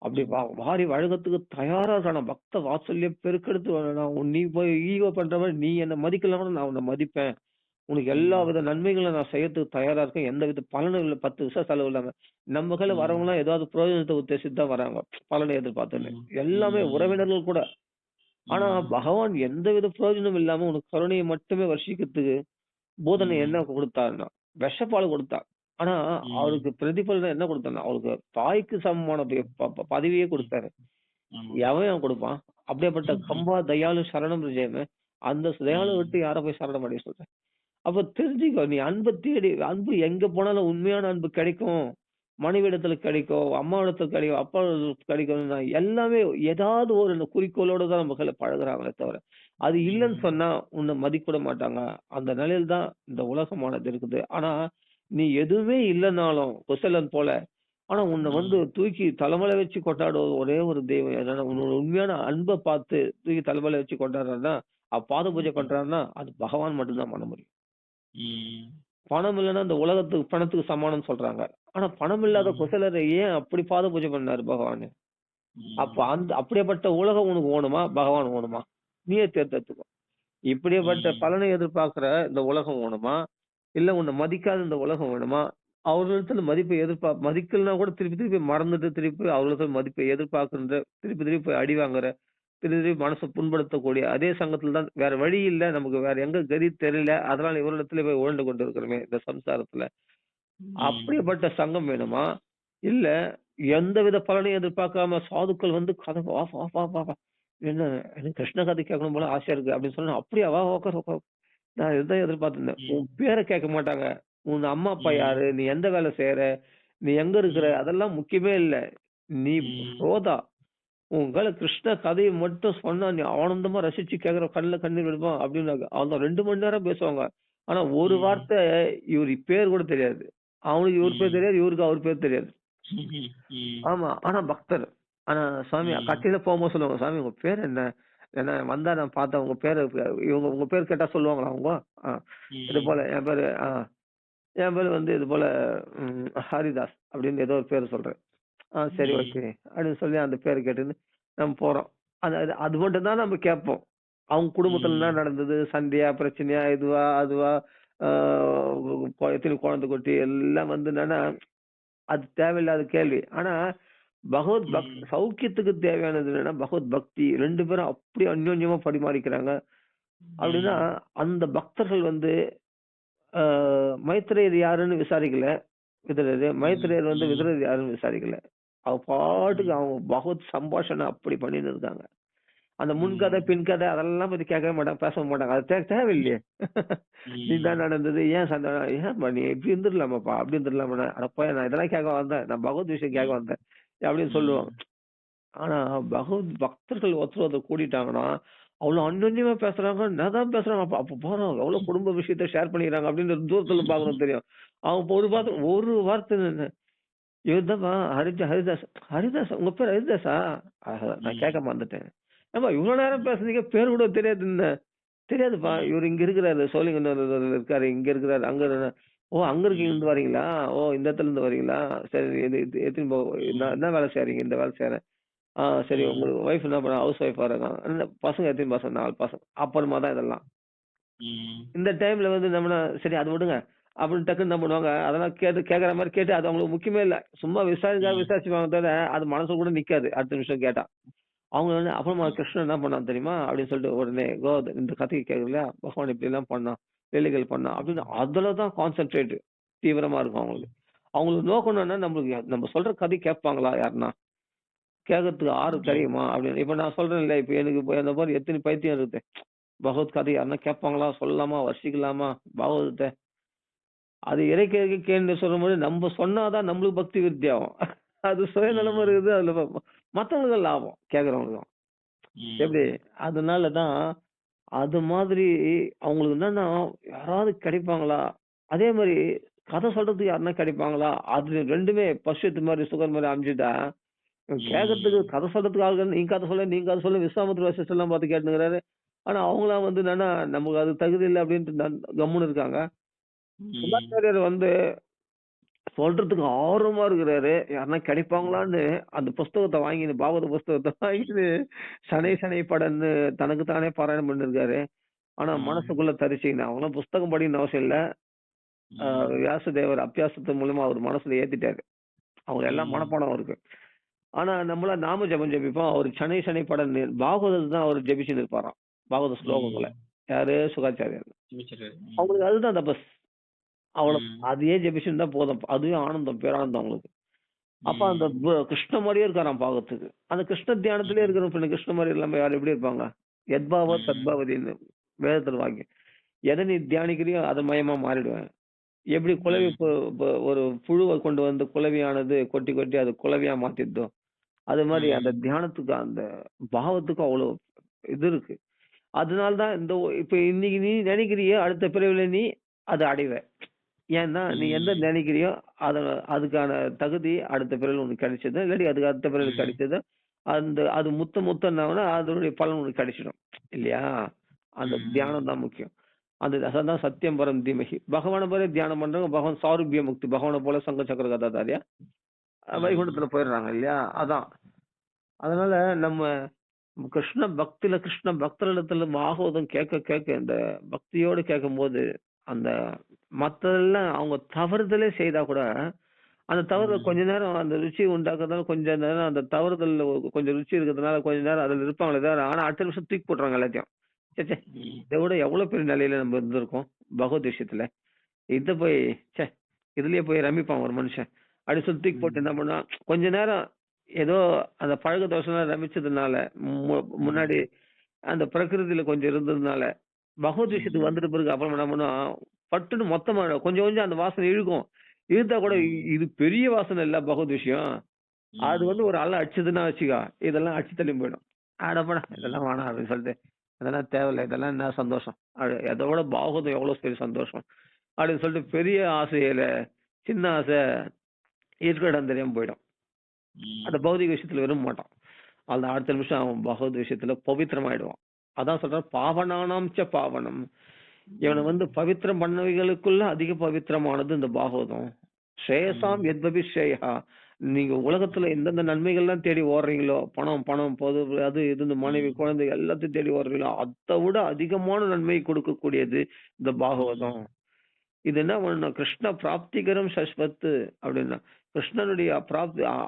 [SPEAKER 1] அப்படி
[SPEAKER 2] ம்.
[SPEAKER 1] வாரி வழங்கத்துக்கு தயாரா இருக்கானா. பக்த வாத்சல்யம் பெருக்கெடுத்து நீ போய் ஈகோ பண்ற மாதிரி நீ என்ன மதிக்கலன்னா நான் உன்னை மதிப்பேன். உனக்கு எல்லா
[SPEAKER 2] ம்.
[SPEAKER 1] வித நன்மைகளும் நான் செய்யறதுக்கு தயாரா இருக்கேன். எந்த வித பலனும் இல்ல. 10 பைசா செலவு இல்லாம. நம்ம கையில
[SPEAKER 2] ம்.
[SPEAKER 1] வரவங்கலாம் ஏதாவது பிரயோஜனத்தை உத்தேசித்து தான் வராங்க. பலனை எதிர்பார்த்துன்னு.
[SPEAKER 2] ம்.
[SPEAKER 1] எல்லாமே
[SPEAKER 2] ம்.
[SPEAKER 1] உறவினர்கள் கூட. ஆனா
[SPEAKER 2] ம்.
[SPEAKER 1] பகவான் எந்தவித பிரயோஜனமும் இல்லாம உனக்கு கருணையை மட்டுமே வர்ஷிக்கிறதுக்கு போதனை என்ன
[SPEAKER 2] ம்.
[SPEAKER 1] கொடுத்தாருன்னா, விஷப்பால் கொடுத்தார். ஆனா
[SPEAKER 2] ம்.
[SPEAKER 1] அவருக்கு பிரதிபலன் என்ன கொடுத்தாருன்னா, அவருக்கு தாய்க்கு சமமான பதவியே
[SPEAKER 2] ம்.
[SPEAKER 1] கொடுத்தாரு.
[SPEAKER 2] ஆமா.
[SPEAKER 1] எவன் கொடுப்பான்? அப்படியேப்பட்ட கம்பா தயாளு சரணம் விஜயமே அந்த தயாளு
[SPEAKER 2] ம்.
[SPEAKER 1] விட்டு யார போய் சரணம் அடைய சொல்ற? அப்ப தெரிஞ்சுக்கோ நீ அன்பை தேடி அன்பு எங்க போனாலும் உண்மையான அன்பு கிடைக்கும். மனைவிடத்துல கிடைக்கும், அம்மாவிடத்துல கிடைக்கும், அப்பாவிடத்துல கிடைக்கும். எல்லாமே ஏதாவது ஒரு குறிக்கோளோட தான் நம்ம கையில பழகுறாங்களே தவிர, அது இல்லைன்னு
[SPEAKER 2] ம்.
[SPEAKER 1] சொன்னா உன்னை மதிக்கூட மாட்டாங்க. அந்த நிலையில தான் இந்த உலகமானது இருக்குது. ஆனா நீ எதுவுமே இல்லைன்னாலும் குசலன் போல, ஆனா உன்னை வந்து
[SPEAKER 2] ம்.
[SPEAKER 1] தூக்கி தலைமையில வச்சு கொண்டாடுவது ஒரே ஒரு தெய்வம் என்னன்னா, உன்னோட உண்மையான அன்பை பார்த்து தூக்கி தலைமையில வச்சு கொண்டாடுறாருன்னா, பாத பூஜை
[SPEAKER 2] ம்.
[SPEAKER 1] பண்றாருன்னா, அது பகவான் மட்டும் தான் பண்ண முடியும்.
[SPEAKER 2] ம்.
[SPEAKER 1] பணம் இல்லன்னா இந்த உலகத்துக்கு பணத்துக்கு சமானம்னு சொல்றாங்க. ஆனா பணம் இல்லாத
[SPEAKER 2] ம்.
[SPEAKER 1] குசலரை ஏன் அப்படி பாத பூஜை பண்ணாரு பகவானு? அப்ப
[SPEAKER 2] ம்.
[SPEAKER 1] அப்படியாப்பட்ட உலகம் உனக்கு வேணுமா? பகவான் வேணுமா? நீயே தேர்ந்தெடுத்துக்கோ. இப்படியாப்பட்ட
[SPEAKER 2] ம்.
[SPEAKER 1] பலனை எதிர்பார்க்கிற இந்த உலகம் வேணுமா? இல்ல உன்னை மதிக்காத இந்த உலகம் வேணுமா? அவர்களிடத்துல மதிப்பை மதிக்கலன்னா கூட திருப்பி திருப்பி மறந்துட்டு திருப்பி அவர்களிடத்துல மதிப்பை எதிர்பார்க்கின்ற திருப்பி திருப்பி போய் அடி வாங்குற, திருப்பி திருப்பி மனசை புண்படுத்தக்கூடிய அதே சங்கத்துல தான் வேற வழி இல்ல. நமக்கு வேற எங்க கதி தெரியல. அதனால இவரிடத்துல போய் உழண்டு கொண்டு இருக்கிறோமே இந்த சம்சாரத்துல.
[SPEAKER 2] ம்.
[SPEAKER 1] அப்படிப்பட்ட சங்கம் வேணுமா? இல்ல எந்தவித பலனையும் எதிர்பார்க்காம சாதுக்கள் வந்து கதை வா வா வா வா வா. என்ன எனக்கு கிருஷ்ண கதை கேட்கணும் போல ஆசையா இருக்கு அப்படின்னு சொன்னா, அப்படியா வா உட்காரு உட்காரு. நான் இதுதான் எதிர்பார்த்திருந்தேன். உன்
[SPEAKER 2] ம்.
[SPEAKER 1] பேரை கேட்க மாட்டாங்க. உன் அம்மா அப்பா
[SPEAKER 2] ம்.
[SPEAKER 1] யாரு? நீ எந்த வேலை செய்யற? நீ எங்க இருக்கிற?
[SPEAKER 2] ம்.
[SPEAKER 1] அதெல்லாம் முக்கியமே இல்ல. நீ
[SPEAKER 2] ம்.
[SPEAKER 1] சோதா. உன் கையில கிருஷ்ண கதைய மட்டும் சொன்னா நீ ஆனந்தமா ரசிச்சு கேட்கிற கண்ணுல கண்ணீர் விடுவான் அப்படின்னாங்க. அவங்க 2 மணி நேரம் பேசுவாங்க. ஆனா ஒரு
[SPEAKER 2] ம்.
[SPEAKER 1] வார்த்தை இவரு பேர் கூட தெரியாது. அவனுக்கு இவர் பேர்
[SPEAKER 2] ம்.
[SPEAKER 1] தெரியாது. இவருக்கு அவர் பேர் தெரியாது.
[SPEAKER 2] ம்.
[SPEAKER 1] ஆமா. ஆனா பக்தர். ஆனா சாமி
[SPEAKER 2] ம்.
[SPEAKER 1] கடைசியில போகும்போது சொல்லுவாங்க, "சாமி உங்க பேர் என்ன?" ஏன்னா வந்தா நான் பார்த்தேன் உங்க பேரு உங்க பேர் கேட்டா சொல்லுவாங்களா அவங்க? ஆ. இது
[SPEAKER 2] ம்.
[SPEAKER 1] போல என் பேரு வந்து இது போல ஹரிதாஸ் அப்படின்னு ஏதோ ஒரு பேரு சொல்றேன். சரி
[SPEAKER 2] ம்.
[SPEAKER 1] ஓகே. அப்படின்னு சொல்லி அந்த பேரு கேட்டுன்னு நம்ம போறோம். அது அது அது மட்டும் தான் நம்ம கேட்போம். அவங்க குடும்பத்துல என்ன
[SPEAKER 2] ம்.
[SPEAKER 1] நடந்தது? சண்டையா? பிரச்சனையா? இதுவா? அதுவா? ஆ எத்தன குழந்தை குட்டி எல்லாம் வந்து என்னன்னா, அது தேவையில்லாத கேள்வி. ஆனா
[SPEAKER 2] ம்.
[SPEAKER 1] சௌக்கியத்துக்கு தேவையானது என்னன்னா, பகவத் பக்தி 2 பேரும் அப்படி அந்யோன்யமா பரிமாறிக்கிறாங்க. அப்படின்னா,
[SPEAKER 2] ம்.
[SPEAKER 1] அந்த பக்தர்கள் வந்து ஆ மைத்ரேயர் யாருன்னு விசாரிக்கல. விதுரரு.
[SPEAKER 2] ம்.
[SPEAKER 1] மைத்ரேயர் வந்து
[SPEAKER 2] ம்.
[SPEAKER 1] விதுரர் யாருன்னு விசாரிக்கல. அவங்க பாட்டுக்கு
[SPEAKER 2] ம்.
[SPEAKER 1] அவங்க பகவத் சம்பாஷணை அப்படி பண்ணின்னு இருக்காங்க. அந்த முன்கதை,
[SPEAKER 2] ம்.
[SPEAKER 1] பின்கதை அதெல்லாம் பத்தி கேட்கவே மாட்டாங்க, பேசவும் மாட்டாங்க. அது தேவையில்லையே.
[SPEAKER 2] ம்.
[SPEAKER 1] இதான் நடந்தது. ஏன் சண்டை? ஏன்பா நீ இப்படி இருந்துடலாமாப்பா? அப்படி இருந்துடலாமாண்ணே? அடப்பா நான் இதெல்லாம் கேட்க வந்தேன். நான் பகவத் விஷயம் கேட்க
[SPEAKER 2] ம்.
[SPEAKER 1] வந்தேன். அப்படின்னு சொல்லுவாங்க.
[SPEAKER 2] ம்.
[SPEAKER 1] ஆனா பகவத் பக்தர்கள் ஒருத்தர் கூடிட்டாங்கன்னா, அவ்வளோ அந்யோன்யமா பேசுறாங்க. என்னதான் பேசுறாங்க. அப்ப அப்ப பாரு எவ்வளவு குடும்ப விஷயத்த ஷேர் பண்ணிக்கிறாங்க அப்படின்னு தூரத்துல பார்க்கணும் தெரியும். அவங்க ஒரு வார்த்தை இவர்தான்ப்பா ஹரிதாஸ். ஹரிதாஸ் உங்க பேர் ஹரிதாஸா? நான் கேட்க
[SPEAKER 2] ம்.
[SPEAKER 1] மறந்துட்டேன். ஏம்மா இவ்வளவு நேரம் பேசுனீங்க பேர் கூட தெரியாதுன்ன. தெரியாதுப்பா.
[SPEAKER 2] ம்.
[SPEAKER 1] இவரு இங்க இருக்கிறாரு. சோழிங்கநல்லூர்ல இருக்காரு. இங்க இருக்கிறாரு. ஓ! அங்க
[SPEAKER 2] ம்.
[SPEAKER 1] இருந்து வரீங்களா? ஓ! இந்த இடத்துல இருந்து வரீங்களா? சரி இது இது எத்தினி என்ன
[SPEAKER 2] ம்.
[SPEAKER 1] என்ன வேலை செய்றீங்க? இந்த வேலை செய்றேன். சரி உங்க
[SPEAKER 2] ம்.
[SPEAKER 1] ஒய்ஃப் என்ன பண்ண ஹவுஸ் ஒய்ஃபா இருக்காங்க. பசங்க எத்தன பசங்க? 4 பசங்க. அப்புறமா தான் இதெல்லாம்.
[SPEAKER 2] ம்.
[SPEAKER 1] இந்த டைம்ல வந்து நம்மனா சரி அத விடுங்க. அப்படின்னு டக்குன்னு என்ன பண்ணுவாங்க, அதெல்லாம் கேட்கிற மாரி கேட்டு அது அவங்களுக்கு முக்கியமே இல்ல. சும்மா
[SPEAKER 2] ம்.
[SPEAKER 1] விசாரிச்சுப்பாங்க தவிர, அது மனசுல கூட நிக்காது. அடுத்த நிமிஷம் கேட்டா. அவங்க வந்து அப்புறமா
[SPEAKER 2] ம்.
[SPEAKER 1] கிருஷ்ணன் என்ன பண்ணான் தெரியுமா? அப்படின்னு சொல்லிட்டு உடனே இந்த கதைய கேட்கலையா? பகவான் இப்படிலாம் பண்ணான். லீலைகள் பண்ணான். அப்படின்னு அதுல தான் கான்சன்ட்ரேட் தீவிரமா இருக்கும் அவங்களுக்கு. அவங்களுக்கு நோக்கம் என்னன்னா, நம்ம சொல்ற கதை கேட்பாங்களா யாருன்னா? கேட்கறதுக்கு ஆர்வம்
[SPEAKER 2] ம்.
[SPEAKER 1] தெரியுமா? அப்படின்னு. இப்ப நான் சொல்றேன்ல, இப்ப எனக்கு இப்ப இந்த மாரி எத்தன பைத்தியம் இருக்குது. பகவத் கதை யாருன்னா கேட்பாங்களா? சொல்லலாமா? வர்ஷிக்கலாமா? பாகவதத்த? அது இறைக்க கேள்வி சொல்லும்போது நம்ம சொன்னா தான் நம்மளுக்கு பக்தி விருத்தி ஆகும். அது சுயநலமா
[SPEAKER 2] ம்.
[SPEAKER 1] இருக்குது. அதுல மத்தவங்களுக்கு லாபம். கேட்கறவங்களுக்கும். எப்படி?
[SPEAKER 2] ம்.
[SPEAKER 1] அதனால தான் அது மாதிரி அவங்களுக்கு என்னன்னா, யாராவது கிடைப்பாங்களா? அதே மாரி கதை சொல்றதுக்கு யாருன்னா கிடைப்பாங்களா? அது 2மே பஸ்வத் மாரி, சுகர் மாரி அமைஞ்சுட்டா, கேட்கறதுக்கு
[SPEAKER 2] ம்.
[SPEAKER 1] கதை சொல்றதுக்கு ஆள் இல்ல. நீ கதை சொல்லு, நீ கதை சொல்லு. விஸ்வாமித்திர வசிஷ்டர்லாம் பார்த்து கேட்டுன்னுருக்காரு. ஆனா அவங்கலாம் வந்து என்னன்னா, நமக்கு அது தகுதி இல்ல அப்படின்ட்டு கம்முனு இருக்காங்க.
[SPEAKER 2] ம்.
[SPEAKER 1] சிவாச்சாரியர் வந்து சொல்றதுக்கு ஆர்வமா இருக்கிறாரு. யாருன்னா கிடைப்பாங்களான்னு அந்த புஸ்தகத்த வாங்கின்னு பாகவத புஸ்தகத்த வாங்கின்னு சனை சனை படன்னு தனக்கு தானே பாராயணம் பண்ணிருக்காரு. ஆனா
[SPEAKER 2] ம்.
[SPEAKER 1] மனசுக்குள்ள தரிசிக்கணும். அவங்களாம் புஸ்தகம் படிக்கணும்னு அவசியம் இல்ல.
[SPEAKER 2] ம்.
[SPEAKER 1] வியாசதேவர் அபியாசத்தின் மூலமா அவர் மனசுல ஏத்திட்டாரு. அவங்க எல்லாம்
[SPEAKER 2] ம்.
[SPEAKER 1] மனப்பாடம் இருக்கு. ஆனா நம்மள நாம ஜெபம் ஜெபிப்போம். அவரு சனை சனை படன் பாகவதத்த தான் அவரு ஜெபிச்சுன்னு இருப்பாராம். பாகவத ஸ்லோகங்கள.
[SPEAKER 2] ம்.
[SPEAKER 1] யாரு? சுகாச்சாரியார்.
[SPEAKER 2] சிவச்சரியார். ம்.
[SPEAKER 1] அவங்களுக்கு அதுதான் தபஸ். அவ்வளோ
[SPEAKER 2] ம்.
[SPEAKER 1] அதையே ஜெபிச்சுருந்தா போதும். அதுவே ஆனந்தம், பேரானந்தம் அவங்களுக்கு. அப்ப அந்த
[SPEAKER 2] ம்.
[SPEAKER 1] கிருஷ்ண மாரியே இருக்காராம் பாக்கறதுக்கு. அந்த கிருஷ்ண தியானத்திலே
[SPEAKER 2] ம்.
[SPEAKER 1] இருக்கிற பின்ன கிருஷ்ண மாரி இல்லாம யார் எப்படி இருப்பாங்க? யத்பாவ
[SPEAKER 2] ம்.
[SPEAKER 1] தத்பாவதின்னு வேதத்துல வாக்கியம். எத நீ தியானிக்கிறியோ அது மயமா மாறிடுவேன். எப்படி குளவி
[SPEAKER 2] ம்.
[SPEAKER 1] ஒரு புழுவ கொண்டு வந்து குளவியானது கொட்டி கொட்டி அது குளவியா மாத்திடுதோ, அது மாரி அந்த
[SPEAKER 2] ம்.
[SPEAKER 1] தியானத்துக்கு அந்த பாவத்துக்கும் அவ்வளோ இது இருக்கு. அதனால தான் இப்ப இன்னைக்கு நீ நினைக்கிறியோ அடுத்த பிறவில நீ அத அடைவ. ஏன்னா, நீ எந்த
[SPEAKER 2] ம்.
[SPEAKER 1] நினைக்கிறியோ, அத அதுக்கான தகுதி அடுத்த பிறவில உனக்கு கிடைச்சது. இல்லாட்டி அதுக்கு அடுத்த பிறவில
[SPEAKER 2] ம்.
[SPEAKER 1] கிடைச்சது. அது முத்த முத்த என்னாகும்னா, அதனுடைய பலன் உனக்கு கிடைச்சிடும். இல்லையா? அந்த
[SPEAKER 2] ம்.
[SPEAKER 1] தியானம் தான் முக்கியம். அதான் சத்தியம் பரம் தீமஹி. பகவான போல தியானம் பண்றவங்க பகவான் சாருபிய முக்தி. பகவான போல சங்க சக்கர கதாதாரியா
[SPEAKER 2] ம்.
[SPEAKER 1] வைகுண்டத்துல போயிடுறாங்க இல்லையா? அதான். அதனால நம்ம கிருஷ்ண பக்தரிடத்துல பாகவதம் கேட்க கேட்க இந்த பக்தியோடு கேட்கும்போது, அந்த மத்ததெல்லாம் அவங்க தவறுதலே செய்தா கூட, அந்த தவறுல
[SPEAKER 2] ம்.
[SPEAKER 1] கொஞ்ச நேரம் அந்த ருசி உண்டாக்குறதுனால கொஞ்ச நேரம் அந்த தவறுதல்ல கொஞ்சம் ருசி இருக்கிறதுனால கொஞ்ச நேரம் அதுல இருப்பாங்களே தவிர, ஆனா அடுத்த நிமிஷம் தூக்கி போட்டுருவாங்க எல்லாத்தையும். ச்சே! ச்சே!
[SPEAKER 2] ம்.
[SPEAKER 1] இத விட எவ்வளவு பெரிய நிலையில நம்ம இருந்திருக்கோம். பகவத் விஷயத்துல. இத போய் ச்சே! இதுலயே போய் ரமிப்பான் ஒரு மனுஷன். அப்படின்னு சொல்லி தூக்கி போட்டு
[SPEAKER 2] ம்.
[SPEAKER 1] என்ன பண்ணான், கொஞ்ச நேரம் ஏதோ அந்த பழக்க தோஷம்லாம் ரமிச்சதுனால, முன்னாடி
[SPEAKER 2] ம்.
[SPEAKER 1] அந்த பிரகிருதியில கொஞ்சம் இருந்ததுனால, பகவத் விஷயத்துக்கு
[SPEAKER 2] ம்.
[SPEAKER 1] வந்துட்ட பிறகு அப்புறம் என்ன பண்ணுவான், பட்டுன்னு மொத்தமா கொஞ்சம் கொஞ்சம் அந்த வாசனை இழுக்கும். இழுத்தா கூட
[SPEAKER 2] ம்.
[SPEAKER 1] இது பெரிய வாசனை இல்ல பகவத் விஷயம். அது வந்து
[SPEAKER 2] ம்.
[SPEAKER 1] ஒரு அலை அடிச்சதுன்னா வச்சுக்கோ, இதெல்லாம் அடிச்சு தள்ளி போயிடும். அட போடா இதெல்லாம் வேணாம் அப்படின்னு சொல்லிட்டு, இதெல்லாம் தேவையில்ல. இதெல்லாம் என்ன சந்தோஷம். அதோட பாகவதம் எவ்வளவு பெரிய சந்தோஷம். அப்படின்னு சொல்லிட்டு பெரிய ஆசையில சின்ன ஆசை இருக்கிற இடம் தெரியாம போயிடும். அந்த
[SPEAKER 2] ம்.
[SPEAKER 1] பௌதிக விஷயத்துல விரும்ப மாட்டான். அந்த அடுத்த நிமிஷம் அவன் பகவத் விஷயத்துல பவித்திரமாயிடுவான். அதான் சொல்றான் பாவனானாம் ச பாவனம். இவனை வந்து
[SPEAKER 2] ம்.
[SPEAKER 1] பவித்திரம் பண்ணவைகளுக்குள்ள அதிக பவித்திரமானது இந்த பாகவதம். ஸ்ரேயசாம்
[SPEAKER 2] ம்.
[SPEAKER 1] எத்பபி ஸ்ரேயா. நீங்க உலகத்துல எந்தெந்த நன்மைகள்லாம் தேடி ஓடுறீங்களோ, பணம், பணம், பொது அது இது இந்த மனைவி,
[SPEAKER 2] ம்.
[SPEAKER 1] குழந்தை எல்லாத்தையும் தேடி ஓடுறீங்களோ, அத விட அதிகமான நன்மை கொடுக்கக்கூடியது இந்த பாகவதம்.
[SPEAKER 2] ம்.
[SPEAKER 1] இது என்ன பண்ணணும், கிருஷ்ண பிராப்திகரம் சஸ்வத்து அப்படின்னா, கிருஷ்ணனுடைய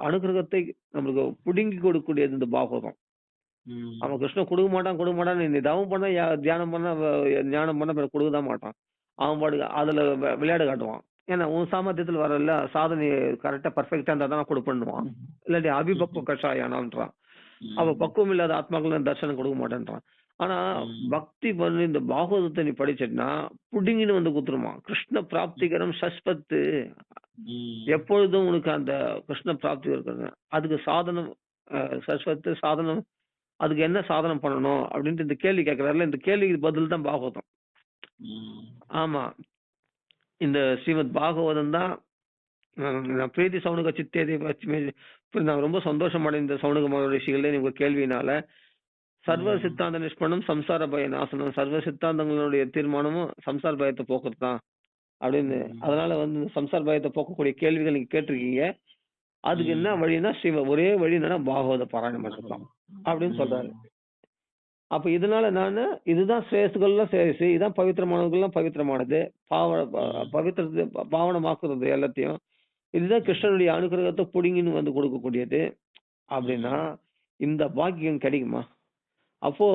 [SPEAKER 1] அனுகிரகத்தை நம்மளுக்கு புடுங்கி கொடுக்கக்கூடியது இந்த பாகவதம். அவன்
[SPEAKER 2] ம்.
[SPEAKER 1] கிருஷ்ணன் குடுக்க மாட்டான், குடுக்க மாட்டான். நீ தவம் பண்ணா, தியானம் பண்ணா, ஞானம் பண்ணா பிறகு குடுக்க தான் மாட்டான். அவன் பாட்டுக்கு அதுல விளையாட்டு காட்டுவான். ஏன்னா, உன் சாமர்த்தியத்துல வரல, சாதனை கரெக்ட்டா பெர்ஃபெக்ட்டா இருந்தா தான் குடுப்பேன்னுவான்.
[SPEAKER 2] ம்.
[SPEAKER 1] இல்லாட்டி அபிபக்வ கஷாயானான்றான். அவ
[SPEAKER 2] ம்.
[SPEAKER 1] பக்குவம் இல்லாத ஆத்மாக்களுக்கு தர்சனம் கொடுக்க மாட்டேன்றான். ஆனா,
[SPEAKER 2] ம்.
[SPEAKER 1] பக்தி பண்ணி இந்த பாகவதத்தை நீ படிச்சேன்னா, புடுங்கின்னு வந்து குடுத்துருமா. கிருஷ்ண பிராப்திகரம் சஸ்பத்து.
[SPEAKER 2] ம்.
[SPEAKER 1] எப்பொழுதும் உனக்கு அந்த கிருஷ்ண பிராப்தி இருக்குது. அதுக்கு சாதனம் சஸ்வத்து சாதனம் அதுக்கு என்ன சாதனம் பண்ணணும்? அப்படின்ட்டு இந்த கேள்வி கேட்கிறார்ல, இந்த கேள்விக்கு பதில் தான் பாகவதம்.
[SPEAKER 2] ம்.
[SPEAKER 1] ஆமா. இந்த ஸ்ரீமத் பாகவதம் தான் நான் பிரீத்தி சௌனக சித்தேதி பச்மே நான் ரொம்ப சந்தோஷம் அடைந்த சௌனக மகரிஷிகளே உங்க கேள்வியினால. சர்வ
[SPEAKER 2] ம்.
[SPEAKER 1] சித்தாந்த நிஷ்பண்ணம் சம்சார பய நாசனம். சர்வ சித்தாந்தங்களுடைய தீர்மானமும் சம்சார பயத்தை போக்குறது தான். அப்படின்னு.
[SPEAKER 2] ம்.
[SPEAKER 1] அதனால வந்து இந்த சம்சார பயத்தை போக்கக்கூடிய கேள்விகள் நீங்க கேட்டிருக்கீங்க. அதுக்கு என்ன
[SPEAKER 2] ம்.
[SPEAKER 1] வழின்னா, ஒரே வழி என்னன்னா பாகவத பாராயணம் பண்றது தான்.
[SPEAKER 2] பாகவதம்.
[SPEAKER 1] அப்படின்னு சொல்றாரு.
[SPEAKER 2] ம்.
[SPEAKER 1] அப்ப இதனால இதுதான் சிரேஷ்கள்லாம் சிரேஷு. இதான் பவித்திரமானவர்கள்லாம் பவித்திரமானது. பாவ ப
[SPEAKER 2] ம்.
[SPEAKER 1] பவித்திரத்தை பாவனமாக்குறது எல்லாத்தையும். இதுதான்
[SPEAKER 2] ம்.
[SPEAKER 1] கிருஷ்ணனுடைய அனுக்கிரகத்த புடுங்கின்னு வந்து கொடுக்கக்கூடியது. அப்படின்னா,
[SPEAKER 2] ம்.
[SPEAKER 1] இந்த பாக்கியம் கிடைக்குமா? அப்போ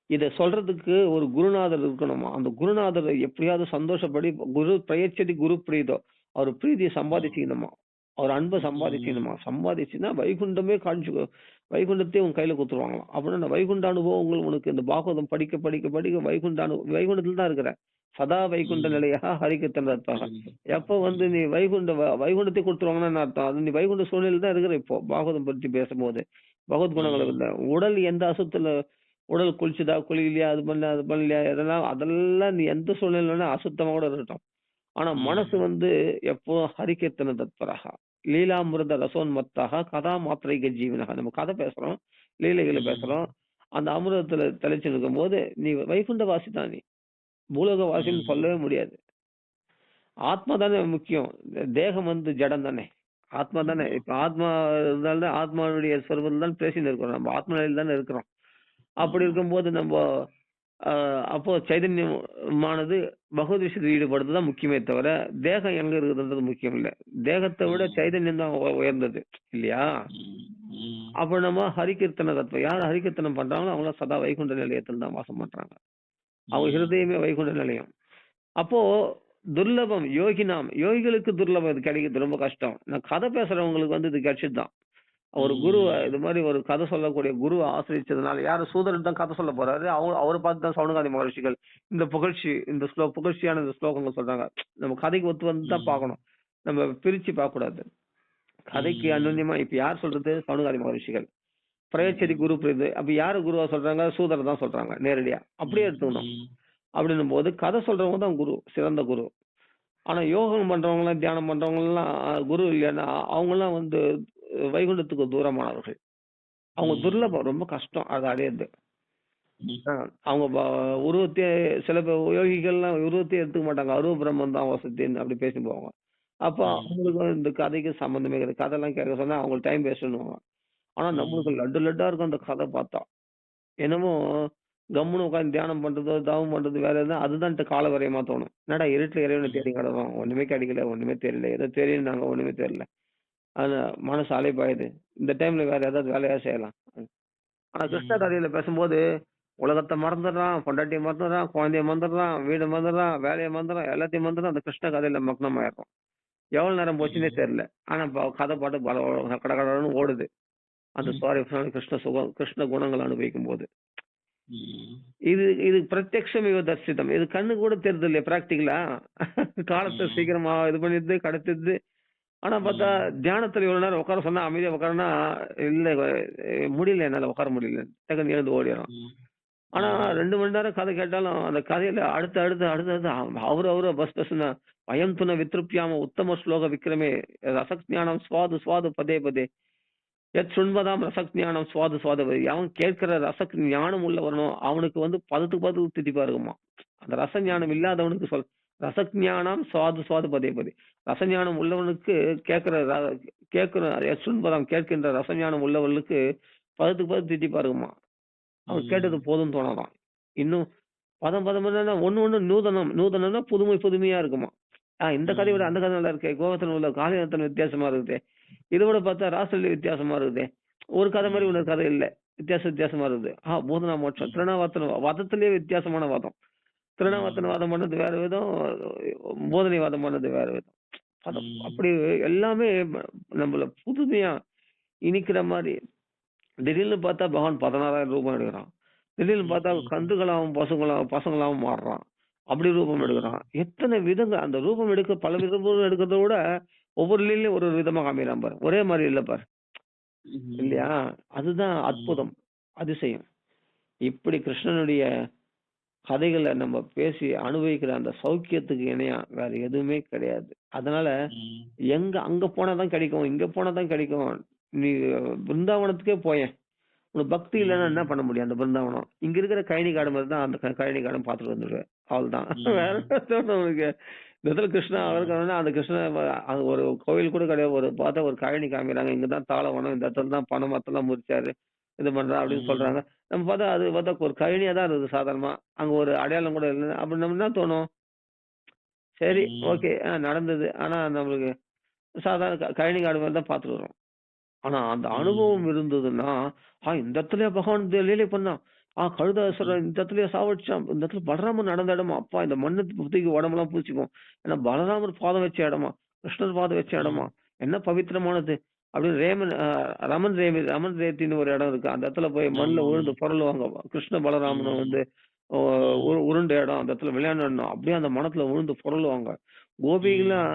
[SPEAKER 1] இத சொல்றதுக்கு ஒரு குருநாதர் இருக்கணுமா? அந்த குருநாதர எப்படியாவது சந்தோஷப்படி குரு பிரயச்சதி குரு பிரீதோ. அவர் பிரீதிய
[SPEAKER 2] ம்.
[SPEAKER 1] சம்பாதிச்சுக்கணுமா? அவர் அன்ப
[SPEAKER 2] ம்.
[SPEAKER 1] சம்பாதிச்சுக்கணுமா? சம்பாதிச்சுன்னா வைகுண்டமே காண்பிச்சு வைகுண்டத்தையும் உன் கையில குடுத்துருவாங்களாம். அப்படின்னா அந்த வைகுண்ட அனுபவங்கள் உனக்கு இந்த பாகவதம் படிக்க படிக்க படிக்க வைகுண்டத்துல தான் இருக்கிற. சதா வைகுண்ட
[SPEAKER 2] ம்.
[SPEAKER 1] நிலையா ஹரிகத்தன் அர்த்தம். எப்ப வந்து
[SPEAKER 2] ம்.
[SPEAKER 1] நீ வைகுண்டத்தை குடுத்துருவாங்கன்னா என்ன அர்த்தம்? அது நீ வைகுண்ட சூழ்நிலையில தான் இருக்கிற இப்போ. பாகவதம் பத்தி பேசும்போது. பகவத் குணங்கள்
[SPEAKER 2] ம்.
[SPEAKER 1] இல்ல. உடல் எந்த அசுத்தல உடல் குளிச்சுதா, குளிக்கலையா, அது பண்ணலையா, அதெல்லாம் நீ எந்த சூழ்நிலையில வேணா அசுத்தமா கூட இருக்கட்டும். ஆனா மனசு
[SPEAKER 2] ம்.
[SPEAKER 1] வந்து எப்பவும் ஹரிகீர்த்தன தத்பரஹா. லீலாமிருத ரசோன்மத்தஹ கதா மாத்திரைக ஜீவனஹ. நம்ம கதை பேசுறோம். லீலைகள பேசுறோம்.
[SPEAKER 2] ம்.
[SPEAKER 1] அந்த அமிர்தத்துல திளைச்சு இருக்கும்போது, நீ வைகுண்ட வாசி தான் நீ. பூலோக வாசின்னு
[SPEAKER 2] ம்.
[SPEAKER 1] சொல்லவே முடியாது. ஆத்மா தானே முக்கியம். தேகம் வந்து ஜடம் தானே. ஆத்மா தானே.
[SPEAKER 2] ஆமா.
[SPEAKER 1] இப்ப ஆத்மா இருந்தால்தான் ஆத்மாவுடைய ஸ்வரூபத்தில் தான் பேசின்னு இருக்கிறோம். நம்ம ஆத்ம நிலையில் தானே இருக்கிறோம். அப்படி
[SPEAKER 2] ஆமா.
[SPEAKER 1] இருக்கும்போது நம்ம அப்போ சைதன்யமானது பகவத் விஷயத்தில் ஈடுபடுறது தான் முக்கியமே தவிர, தேகம் எங்க இருக்குதுன்றது முக்கியம் இல்ல. தேகத்தை விட
[SPEAKER 2] ம்.
[SPEAKER 1] சைதன்யம் தான் உயர்ந்தது இல்லையா?
[SPEAKER 2] ம். ம்.
[SPEAKER 1] அப்ப நம்ம ஹரிகீர்த்தன தத்துவம் யார் ஹரிகீர்த்தனம் பண்றாங்களோ அவங்க சதா வைகுண்ட நிலையத்தில் தான் வாசம் பண்றாங்க. அவங்க
[SPEAKER 2] ம்.
[SPEAKER 1] ஹிருதயமே வைகுண்ட நிலையம். அப்போ துர்லபம் யோகிகளுக்கு துர்லபம் இது கிடைக்கிறது ரொம்ப கஷ்டம். நான் கதை பேசுறவங்களுக்கு வந்து இது கிடைச்சதுதான். ஒரு குரு இது மாதிரி ஒரு கதை சொல்லக்கூடிய குரு ஆசிரியச்சதுனால யாரு சூதரன் தான் கதை சொல்ல போறாரு. அவரை பார்த்து தான் சவுனகாதி மகர்ஷிகள் இந்த புகழ்ச்சியான இந்த ஸ்லோகங்கள் சொல்றாங்க. நம்ம கதைக்கு ஒத்து வந்து தான் பார்க்கணும். நம்ம பிரிச்சு பார்க்க கூடாது. கதைக்கு அனுன்யமா இப்ப யார் சொல்றது? சவுனகாதி மகர்ஷிகள். பிரயச்சரி குரு பிரீது. அப்ப யாரு குருவா சொல்றாங்க? சூதரர் தான் சொல்றாங்க நேரடியா. அப்படியே எடுத்துக்கணும். அப்படின்னும் போது கதை சொல்றவங்க தான் குரு, சிறந்த குரு. ஆனா யோகம் பண்றவங்க எல்லாம் தியானம் பண்றவங்க எல்லாம் குரு இல்லைன்னா அவங்க எல்லாம் வந்து வைகுண்டத்துக்கு தூரமானவர்கள். அவங்க துர்லபம் ரொம்ப கஷ்டம் அதை அடையிறது. அவங்க உருவத்தையே சில பேர் யோகிகள்லாம் உருவத்தையே எடுத்துக்க மாட்டாங்க. அருவ பிரம்மன் தான் வசதின்னு அப்படி பேசி போவாங்க. அப்ப அவங்களுக்கு இந்த கதைக்கு சம்பந்தமே கிடையாது. கதையெல்லாம் கேட்க சொன்னா அவங்களுக்கு டைம் வேஸ்ட்னுவாங்க. ஆனா நம்மளுக்கு லட்டு லட்டா இருக்கும் அந்த கதை பார்த்தா. என்னமோ கம்முன்னு உட்காந்து தியானம் பண்றதோ தவம் பண்றது வேற எதுனா அதுதான் கால வரையமா தோணும். என்னடா இருட்டுல இறைவனை தேடி கிடக்கும் ஒண்ணுமே கிடைக்கல ஒண்ணுமே தெரியல ஏதோ தெரியும்னாங்க ஒண்ணுமே தெரியல. அது மனசு அலைப்பாயுது. இந்த டைம்ல வேற ஏதாவது வேலையா செய்யலாம். ஆனா கிருஷ்ண கதையில பேசும்போது உலகத்தை மறந்துடுறான், பொண்டாட்டியை மறந்துடுறான், குழந்தைய மறந்துடுறான், வீடு மறந்துடுறான், வேலையை மறந்துடுறான், எல்லாத்தையும் மறந்துடுறான். அந்த கிருஷ்ண கதையில மக்னமாயிடும். எவ்வளவு நேரம் போச்சுன்னே தெரியல. ஆனா கதை பாட்டு கடகடன்னு ஓடுது. அந்த சுவாரஸ்யமான கிருஷ்ண குணங்கள் அனுபவிக்கும் போது இது இது பிரத்யக்ஷம் தர்சிதம். இது கண்ணு கூட தெரியுது இல்லையா பிராக்டிகலா. காலத்தை சீக்கிரமா இது பண்ணிடுது கடத்திடுது. ஆனா பார்த்தா தியானத்துல இவ்வளவு நேரம் உட்கார சொன்னா அமைதியா உட்காரனா இல்ல முடியல என்னால உட்கார முடியல டக்குன்னு எழுந்து ஓடிடும். ஆனா 2 மணி நேரம் கதை கேட்டாலும் அந்த கதையில அடுத்து அடுத்து அடுத்து அடுத்து அவரு பஸ் பஸ்னா அயம் துண வித்ருப்தியாம உத்தம ஸ்லோக விக்ரமே ரசஞானம் சுவாது சுவாது பதே பதே எத் சுண்பதாம் ரசஞானம் சுவாது சுவாது பதே. அவன் கேட்கிற ஞானம் உள்ளவனும் அவனுக்கு வந்து பதத்துக்கு திட்டிப்பா இருக்குமா. அந்த ரசஞானம் இல்லாதவனுக்கு ரசஞானம் சுவாது சுவாது பதே பதே. ரசஞானம் உள்ளவனுக்கு கேட்கிற சுண்பதாம் கேட்கின்ற ரசஞானம் உள்ளவர்களுக்கு பதத்துக்கு திட்டிப்பா இருக்குமா. அவன் கேட்டது போதும் தோணலாம். இன்னும் பதம் பதம் ஒண்ணு நூதனம்னா புதுமையா இருக்குமா. இந்த கதையை விட அந்த கதை நல்லா இருக்கே. கோவத்தன் உள்ள காளியத்தன் வித்தியாசமா இருக்குதே. இதை விட பார்த்தா ராசலி வித்தியாசமா இருக்குதே. ஒரு கதை மாதிரி இன்னொரு கதை இல்ல. வித்தியாசமா இருக்குது. பூதனா மோட்சம் திருநாவர்த்தன வாதத்திலேயே வித்தியாசமான வாதம். திருநாவர்த்தன வாதம் பண்ணது வேற விதம், போதனை வாதம் பண்ணது வேற விதம். அப்படி எல்லாமே நம்மள புதுமையா இனிக்கிற மாதிரி. திடீர்னு பார்த்தா பகவான் 16,000 ரூபம் எடுக்கிறான். திடீர்னு பார்த்தா கந்துகளாவும் பசங்களாவும் மாறுறான். அப்படி ரூபம் எடுக்கிறான். எத்தனை விதங்கள் அந்த ரூபம் எடுக்க பல விதம் எடுக்கிறத விட ஒவ்வொரு லீலையும் ஒரு விதமா காமிக்கிறான் பாரு. ஒரே மாதிரி இல்ல பாரு. இல்லையா? அதுதான் அற்புதம், அதிசயம். இப்படி கிருஷ்ணனுடைய கதைகளை நம்ம பேசி அனுபவிக்கிற அந்த சௌக்கியத்துக்கு இணையா வேற எதுவுமே கிடையாது. அதனால அங்க போனாதான் கிடைக்கும், இங்க போனாதான் கிடைக்கும். நீ பிருந்தாவனத்துக்கே போயேன். உனக்கு பக்தி இல்லைன்னா என்ன பண்ண முடியும் அந்த பிருந்தாவனம். இங்க இருக்கிற கழனி காடு மாதிரி தான் அந்த கழனி காடும் பார்த்துட்டு வந்துடுவேன். அவ்வளவுதான். வேற உனக்கு இந்த இடத்துல கிருஷ்ணா அவருக்கு அந்த கிருஷ்ண ஒரு கோவில் கூட கிடையாது. ஒரு பார்த்தா ஒரு கழனி காமிக்கிறாங்க. இங்கதான் தாளவனம், இந்த இடத்துல தான் பனை மரத்தெல்லாம் முறிச்சாரு இது பண்றா அப்படின்னு சொல்றாங்க. நம்ம பார்த்தா அது பார்த்தா ஒரு கழனியா தான் இருக்குது சாதாரணமா. அங்க ஒரு அடையாளம் கூட இல்லை. அப்படி நம்ம என்ன தோணும்? சரி ஓகே நடந்தது. ஆனா நம்மளுக்கு சாதாரண கழனி காடு மாதிரி தான் பார்த்துட்டு வரோம். ஆனா அந்த அனுபவம் இருந்ததுன்னா இந்த இடத்துலயே பகவான் லீலை பண்ணான். கழுதாசுரன் இந்த இடத்துலயே சாவடிச்சான். இந்த இடத்துல பலராமர் நடந்த இடமா. அப்பா இந்த மண்ணு தூக்கி உடம்பெல்லாம் பூச்சிக்கும். ஏன்னா பலராமர் பாதம் வச்ச இடமா, கிருஷ்ணர் பாதம் வச்ச இடமா, என்ன பவித்திரமானது அப்படின்னு ரமன் ரேத்தின்னு ஒரு இடம் இருக்கு. அந்த இடத்துல போய் மண்ணில் விழுந்து பொருளுவாங்க. கிருஷ்ண பலராமன் வந்து உருண்ட இடம். அந்த இடத்துல விளையாடணும். அப்படியே அந்த மனத்துல விழுந்து பொருளுவாங்க. கோபிகள்லாம்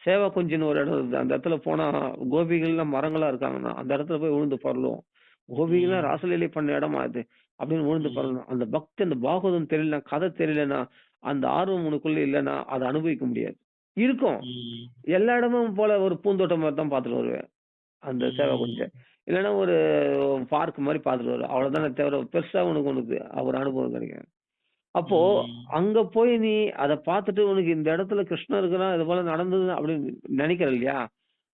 [SPEAKER 1] சேவா குஞ்சின்னு ஒரு இடம் இருக்குது. அந்த இடத்துல போனா கோபிகள்லாம் மரங்களா இருக்காங்கன்னா அந்த இடத்துல போய் விழுந்து பரலும். கோபிகள்லாம் ராசலீலை பண்ண இடமா இது அப்படின்னு விழுந்து பரலும். அந்த பக்தி அந்த பாகவதம் தெரியலனா கதை தெரியலனா அந்த ஆர்வம் உனக்குள்ள இல்லைன்னா அதை அனுபவிக்க முடியாது. இருக்கும் எல்லா இடமும் போல ஒரு பூந்தோட்டம் மாதிரி தான் பார்த்துட்டு வருவேன் அந்த சேவா குஞ்ச. இல்லைன்னா ஒரு பார்க் மாதிரி பார்த்துட்டு வருவேன். அவ்வளவுதானே தவிர பெருசா உனக்கு ஒரு அனுபவம் கிடைக்கும். அப்போ அங்க போய் நீ அத பார்த்துட்டு உனக்கு இந்த இடத்துல கிருஷ்ணன் இருக்கிறான், இது போல நடந்தது அப்படின்னு நினைக்கிற இல்லையா?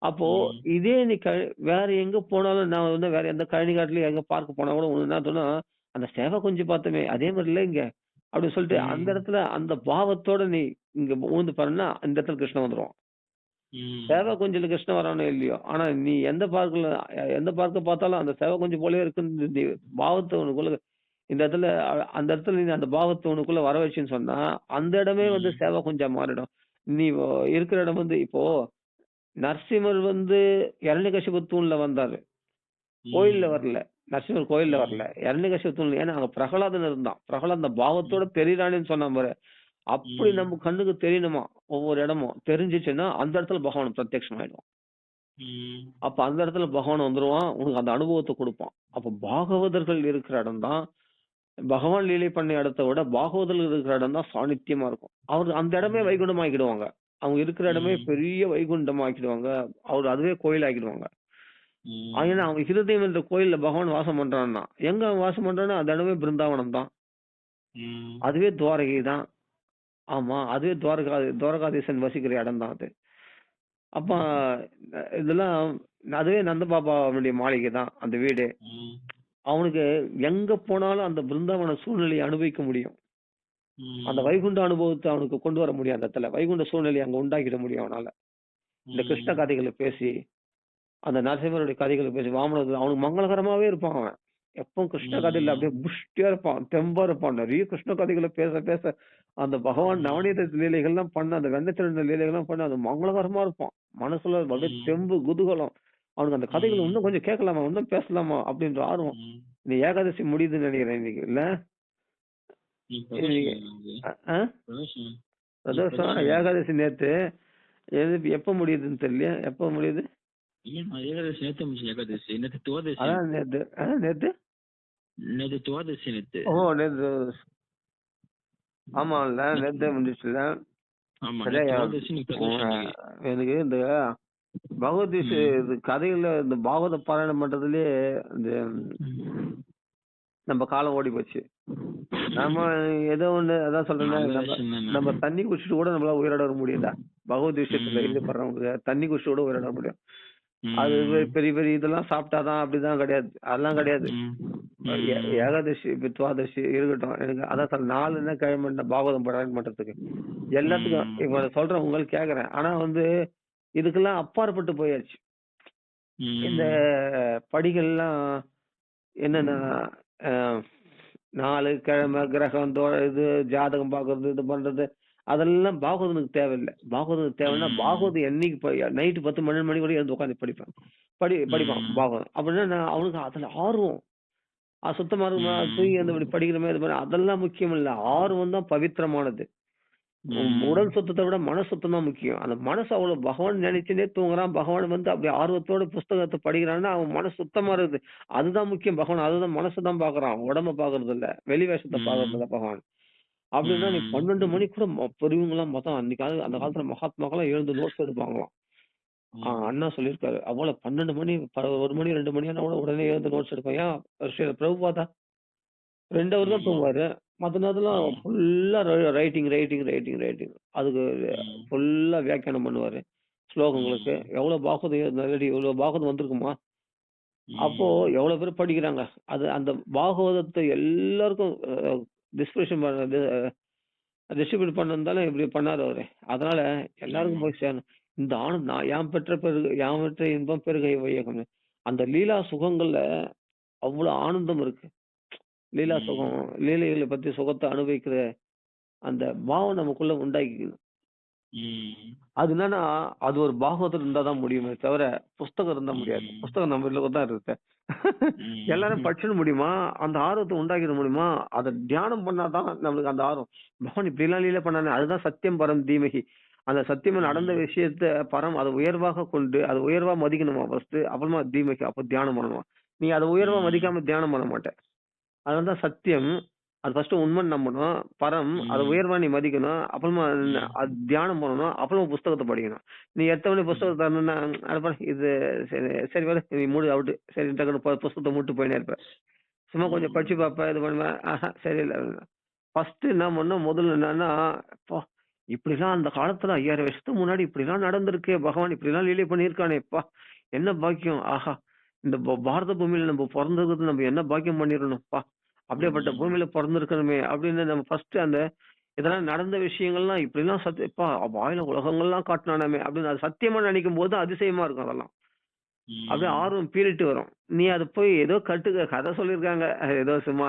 [SPEAKER 1] அப்போ இதே நீ வேற எங்க போனாலும் நான் வந்து வேற எந்த கழனிக்காட்டுலயும் எங்க பார்க்க போனா கூட உனக்கு என்ன தோணும், அந்த சேவை கொஞ்சம் பார்த்தோமே அதே மாதிரி இல்ல இங்க அப்படின்னு சொல்லிட்டு அந்த இடத்துல அந்த பாவத்தோட நீ இங்க ஊந்து பாருன்னா இந்த இடத்துல கிருஷ்ணன் வந்துருவான். சேவை கொஞ்சம் கிருஷ்ணன் வரானோ இல்லையோ, ஆனா நீ எந்த பார்க்க பார்த்தாலும் அந்த சேவை கொஞ்சம் போலவே இருக்குன்னு நீ பாவத்தை உனக்குள்ள இந்த இடத்துல அந்த இடத்துல நீ அந்த பாவத்தை உனக்குள்ள வர வச்சுன்னு சொன்னா அந்த இடமே வந்து சேவை கொஞ்சம் மாறிடும். நீ இருக்கிற இடம் வந்து இப்போ நரசிம்மர் வந்து இரண்யகசிபு தூண்ல வந்தாரு. கோயில்ல வரல. நரசிம்மர் கோயில்ல வரல. இரண்யகசிபு தூண்ல ஏன்னா அங்க பிரகலாதன் இருந்தான். பிரகலாதன் அந்த பாவத்தோட தெரியுறானேன்னு சொன்ன பாரு. அப்படி நம்ம கண்ணுக்கு தெரியணுமா ஒவ்வொரு இடமும் தெரிஞ்சிச்சுன்னா அந்த இடத்துல பகவான் பிரத்யட்சம் ஆயிடும். அப்ப அந்த இடத்துல பகவான் வந்துருவான், உனக்கு அந்த அனுபவத்தை கொடுப்பான். அப்ப பாகவதர்கள் இருக்கிற இடம் தான் பகவான் லீலை பண்ண இடத்தை விட பாகவதர்கள் இருக்கிற இடம் தான் சாநித்தியமா இருக்கும். அவர் அந்த இடமே வைகுண்டமாக்கிடுவாங்க. அவங்க இருக்கிற இடமே பெரிய வைகுண்டம் ஆக்கிடுவாங்க. அவர் அதுவே கோயில் ஆக்கிடுவாங்க. ஏன்னா அவங்க ஹிருதயம் என்ற கோயில்ல பகவான் வாசம் பண்றான்னா எங்க அவன் வாசம் பண்றான்னா அந்த இடமே பிருந்தாவனம் தான். அதுவே துவாரகை தான். ஆமா அதுவே துவாரகாதீசன் வசிக்கிற இடம் தான் அது. அப்ப இதெல்லாம் அதுவே நந்தபாபாவுடைய மாளிகை தான் அந்த வீடு. அவனுக்கு எங்க போனாலும் அந்த பிருந்தாவன சூழ்நிலையை அனுபவிக்க முடியும். அந்த வைகுண்ட அனுபவத்தை அவனுக்கு கொண்டு வர முடியும். அந்த இடத்துல வைகுண்ட சூழ்நிலையை அங்க உண்டாக்கிட முடியும் அவனால. இந்த கிருஷ்ண கதைகளை பேசி அந்த நரசிம்மருடைய கதைகளை பேசி வாமனது அவனுக்கு மங்களகரமாவே இருப்பான் அவன். எப்பவும் கிருஷ்ண கதையில அப்படியே புஷ்டியா இருப்பான், தெம்பா இருப்பான். நிறைய கிருஷ்ண கதைகளை பேச பேச அந்த பகவான் நவநீத லீலைகள்லாம் பண்ண அந்த வெண்ணத்திருந்த லீலைகள்லாம் பண்ண அது மங்களகரமா இருப்பான். மனசுல அப்படியே தெம்பு குதூகலம். அவனுக்கு அந்த கதைகள் இன்னும் கொஞ்சம் கேட்கலாமா, இன்னும் பேசலாமா அப்படின்ற ஆர்வம். நீ ஏகாதசி முடியுதுன்னு நினைக்கிறேன் இன்னைக்கு இல்ல? பிரதோஷம் ஏகாதசி நேத்து எப்ப முடியுதுன்னு தெரியல. எப்ப முடியுது? ஓ நேத்து ஆமா இல்ல நேத்தே முடிச்சுல. எனக்கு இந்த பகவத்கீதை கதைகள்ல இந்த பாகவத பாராயணம் பண்றதுலயே இந்த நம்ம காலம் ஓடி போச்சு. நம்ம ஏதோ ஒண்ணு அதான் சொல்றேன், நம்ம தண்ணி குடிச்சிட்டு கூட நம்மளால உயிரோட வர முடியுதா? பகவத் விஷயத்துல ஈடுபடுறவங்க தண்ணி குடிச்சிட்டு கூட உயிரோட வர முடியும். அது பெரிய பெரிய இதெல்லாம் சாப்பிட்டாதான் அப்படிதான் கிடையாது. அதெல்லாம் கிடையாது. ஏகாதசி துவாதசி இருக்கட்டும். எனக்கு அதான் சார் 4 என்ன கிழமை பாகவதம் பாராயணம் பண்றதுக்கு எல்லாத்துக்கும் இப்ப சொல்றேன் உங்களுக்கு கேக்குறேன். ஆனா வந்து இதுக்கெல்லாம் அப்பாற்பட்டு போயாச்சு. இந்த படிகள்லாம் என்னன்னா 4 கிழமை கிரகம் இது ஜாதகம் பாக்குறது இது பண்றது அதெல்லாம் பாகவதனுக்கு தேவையில்லை. பாகவதனுக்கு தேவைன்னா பாகவதம் என்னைக்கு நைட்டு 10 மணி கூட எழுந்து உட்காந்து படிப்பான் பாகவதம். அப்படின்னா அவனுக்கு அதுல ஆர்வம் சுத்தமா இருக்குமா, தூங்கி அந்த படிக்கிற மாதிரி அதெல்லாம் முக்கியம் இல்ல. ஆர்வம் தான் பவித்திரமானது. உடல் சுத்தத்தை விட மன சுத்தம் தான் முக்கியம். அந்த மனசு அவ்வளவு பகவான் நினைச்சுனே தூங்குறான். பகவான் வந்து அப்படி ஆர்வத்தோட புஸ்தகத்தை படிக்கிறான்னா அவன் மனசு சுத்தமா இருக்குது. அதுதான் முக்கியம். பகவான் அதுதான் மனசுதான் பாக்குறான், உடம்ப பாக்குறது இல்ல, வெளி வேஷத்தை பாக்குறது இல்ல பகவான். அப்படின்னா நீ 12 மணி கூட பெரியவங்க எல்லாம் பார்த்தா அன்னைக்கு அந்த காலத்துல மகாத்மாக்கெல்லாம் எழுந்து நோட்ஸ் எடுப்பாங்களாம். அண்ணா சொல்லியிருக்காரு அவ்வளவு 12 மணி 1 மணி 2 மணி ஆனா கூட உடனே எழுந்து நோட்ஸ் எடுப்பேன். ஏன் பிரபுபாதா 2 hour தான் தூங்குவாரு. மத்த நேரத்துல ஃபுல்லா ரைட்டிங். அதுக்கு ஃபுல்லா வியாக்கியானம் பண்ணுவாரு ஸ்லோகங்களுக்கு. எவ்வளவு பாகவதம் இவ்வளவு பாகவதம் வந்திருக்குமா? அப்போ எவ்வளவு பேர் படிக்கிறாங்க. அது அந்த பாகவதத்தை எல்லாருக்கும் டிஸ்ட்ரிபியூட் பண்ணிருந்தாலும் இப்படி பண்ணாரு அவரு. அதனால எல்லாருக்கும் போய் சேரணும். இந்த ஆனந்தம் யாம் பெற்ற இன்பம் பெருகை வையகம். அந்த லீலா சுகங்கள்ல அவ்வளவு ஆனந்தம் இருக்கு. லீலா சுகம், லீலைகளை பத்தி சுகத்தை அனுபவிக்கிற அந்த பாவம் நமக்குள்ள உண்டாக்கிக்கணும். அது என்னன்னா அது ஒரு பாகவதம் இருந்தாதான் முடியுமே தவிர புஸ்தகம் இருந்தா முடியாது. புஸ்தகம் நம்ம வீட்டுல தான் இருக்கு. எல்லாரும் படிச்சிட முடியுமா? அந்த ஆர்வத்தை உண்டாக்கிட முடியுமா? அதை தியானம் பண்ணாதான் நம்மளுக்கு அந்த ஆர்வம். பகவான் இப்படி எல்லாம் லீலை பண்ணானே அதுதான் சத்தியம் பரம் தீமகி. அந்த சத்தியமா நடந்த விஷயத்த பரம் அதை உயர்வாக கொண்டு அதை உயர்வா மதிக்கணுமா ஃபர்ஸ்ட், அப்புறமா தீமகி அப்ப தியானம் பண்ணணுமா. நீ அதை உயர்வா மதிக்காம தியானம் பண்ண மாட்டேன். அதுதான் சத்தியம். அது ஃபர்ஸ்ட் உண்மை நம்பணும். பரம் அதை உயர்வா நீ மதிக்கணும். அப்புறமா அது தியானம் பண்ணணும். அப்புறமா புஸ்தகத்தை படிக்கணும். நீ எத்தனை புஸ்தகத்தை தரணும்னா இது சரி வர நீ மூடு அவுட்டு சரி புஸ்தகத்தை மூட்டு போயினே இருப்ப. சும்மா கொஞ்சம் படிச்சு பார்ப்ப இது பண்ணுவேன். சரி இல்லை
[SPEAKER 3] ஃபர்ஸ்ட் என்ன பண்ணோம், முதல்ல என்னன்னா, அப்பா இப்படிலாம் அந்த காலத்துல 5000 வருஷத்துக்கு முன்னாடி இப்படிலாம் நடந்திருக்கே, பகவான் இப்படிலாம் லீலை பண்ணியிருக்கானேப்பா, என்ன பாக்கியம், ஆஹா இந்த பாரத பூமியில நம்ம பிறந்ததுக்கு நம்ம என்ன பாக்கியம் பண்ணிடணும்ப்பா, அப்படியேப்பட்ட பூமியில பிறந்திருக்கணுமே அப்படின்னு நம்ம ஃபர்ஸ்ட் அந்த இதெல்லாம் நடந்த விஷயங்கள்லாம் இப்படிலாம் சத்தியப்பா வாயில உலகங்கள்லாம் காட்டினானமே அப்படின்னு அது சத்தியமா நினைக்கும் போது அதிசயமா இருக்கும் அதெல்லாம். அப்படியே ஆர்வம் பீறிட்டு வரும். நீ அது போய் ஏதோ கதை சொல்லியிருக்காங்க, ஏதோ சும்மா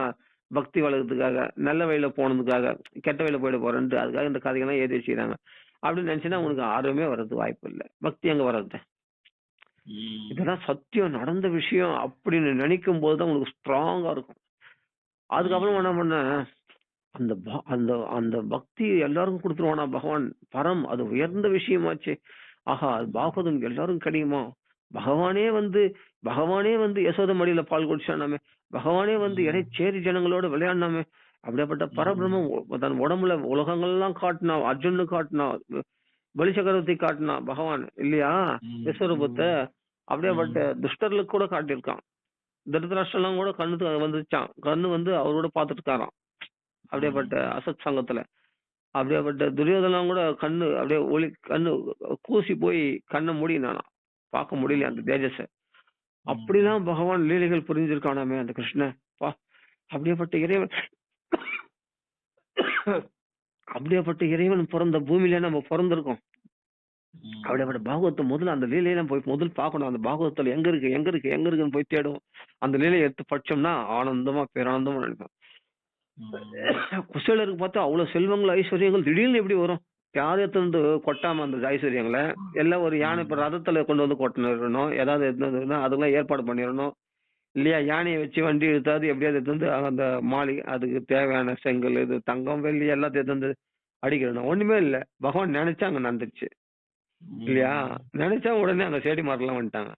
[SPEAKER 3] பக்தி வளர்க்கறதுக்காக, நல்ல வழியில போனதுக்காக, கெட்ட வழியில போயிட போறேன்ட்டு அதுக்காக இந்த கதைகள்லாம் எழுதி வச்சுக்கிறாங்க அப்படின்னு நினைச்சுன்னா உனக்கு ஆர்வமே வர்றதுக்கு வாய்ப்பு இல்லை. பக்தி அங்க வர்றது இதெல்லாம் சத்தியம் நடந்த விஷயம் அப்படின்னு நினைக்கும் போதுதான் உனக்கு ஸ்ட்ராங்கா இருக்கும். அதுக்கப்புறம் என்ன பண்ண, அந்த அந்த அந்த பக்தி எல்லாருக்கும் கொடுத்துருவானா பகவான், பரம் அது உயர்ந்த விஷயமாச்சு. ஆஹா அது பாகவதம் எல்லாரும் கிடைக்குமா, பகவானே வந்து யசோத மடியில பால் குடிச்சானாமே, பகவானே வந்து இடைச்சேரி ஜனங்களோட விளையாடினாமே, அப்படியாப்பட்ட பரபிரம்மம் தன் உடம்புல உலகங்கள்லாம் காட்டினா, அர்ஜுனு காட்டினா, பலி சக்கரவர்த்தி காட்டினா பகவான் இல்லையா விஸ்வரூபத்தை, அப்படியாப்பட்ட துஷ்டர்களுக்கு கூட காட்டியிருக்கான். திருதராஷ்டிரம் கூட கண்ணு வந்துச்சான், கண்ணு வந்து அவரோட பாத்துட்டு இருக்காராம் அப்படியேப்பட்ட அசத் சங்கத்துல. அப்படியேப்பட்ட துரியோதனம் கூட கண்ணு அப்படியே கண்ணு கூசி போய் கண்ணை மூடினானா, பார்க்க முடியல அந்த தேஜஸ. அப்படிலாம் பகவான் லீலைகள் புரிஞ்சிருக்கானாமே அந்த கிருஷ்ணன். அப்படியேப்பட்ட இறைவன் அப்படியேப்பட்ட இறைவன் பிறந்த பூமியில நம்ம பிறந்திருக்கோம். அப்படியேப்பட்ட பாகவத்தை முதல்ல அந்த லீலையெல்லாம் போய் முதல் பார்க்கணும். அந்த பாகவத்துல எங்க இருக்குன்னு போய் தேடும். அந்த லீலையை எடுத்து படிச்சோம்னா ஆனந்தமா பேரானந்தமா நினைப்போம். குசேலருக்கு பார்த்தா அவ்வளவு செல்வங்கள் ஐஸ்வர்யங்கள் திடீர்னு எப்படி வரும், யாரும் எடுத்து கொட்டாம அந்த ஐஸ்வர்யங்களை எல்லாம் ஒரு யானை இப்ப ரதத்துல கொண்டு வந்து கொட்டிடணும், ஏதாவது எடுத்துனா அதெல்லாம் ஏற்பாடு பண்ணிடணும் இல்லையா. யானையை வச்சு வண்டி எடுத்தாது எப்படியாவது எடுத்து வந்து அந்த மாளிகை அதுக்கு தேவையான செங்கல் இது தங்கம் வெள்ளி எல்லாத்தையும் எடுத்து வந்து அடிக்கிறணும். ஒண்ணுமே இல்லை, பகவான் நினைச்சா அங்க நடந்துச்சு இல்லையா, நினைச்சா உடனே அங்க செடி மரம்லாம் வந்துட்டாங்க.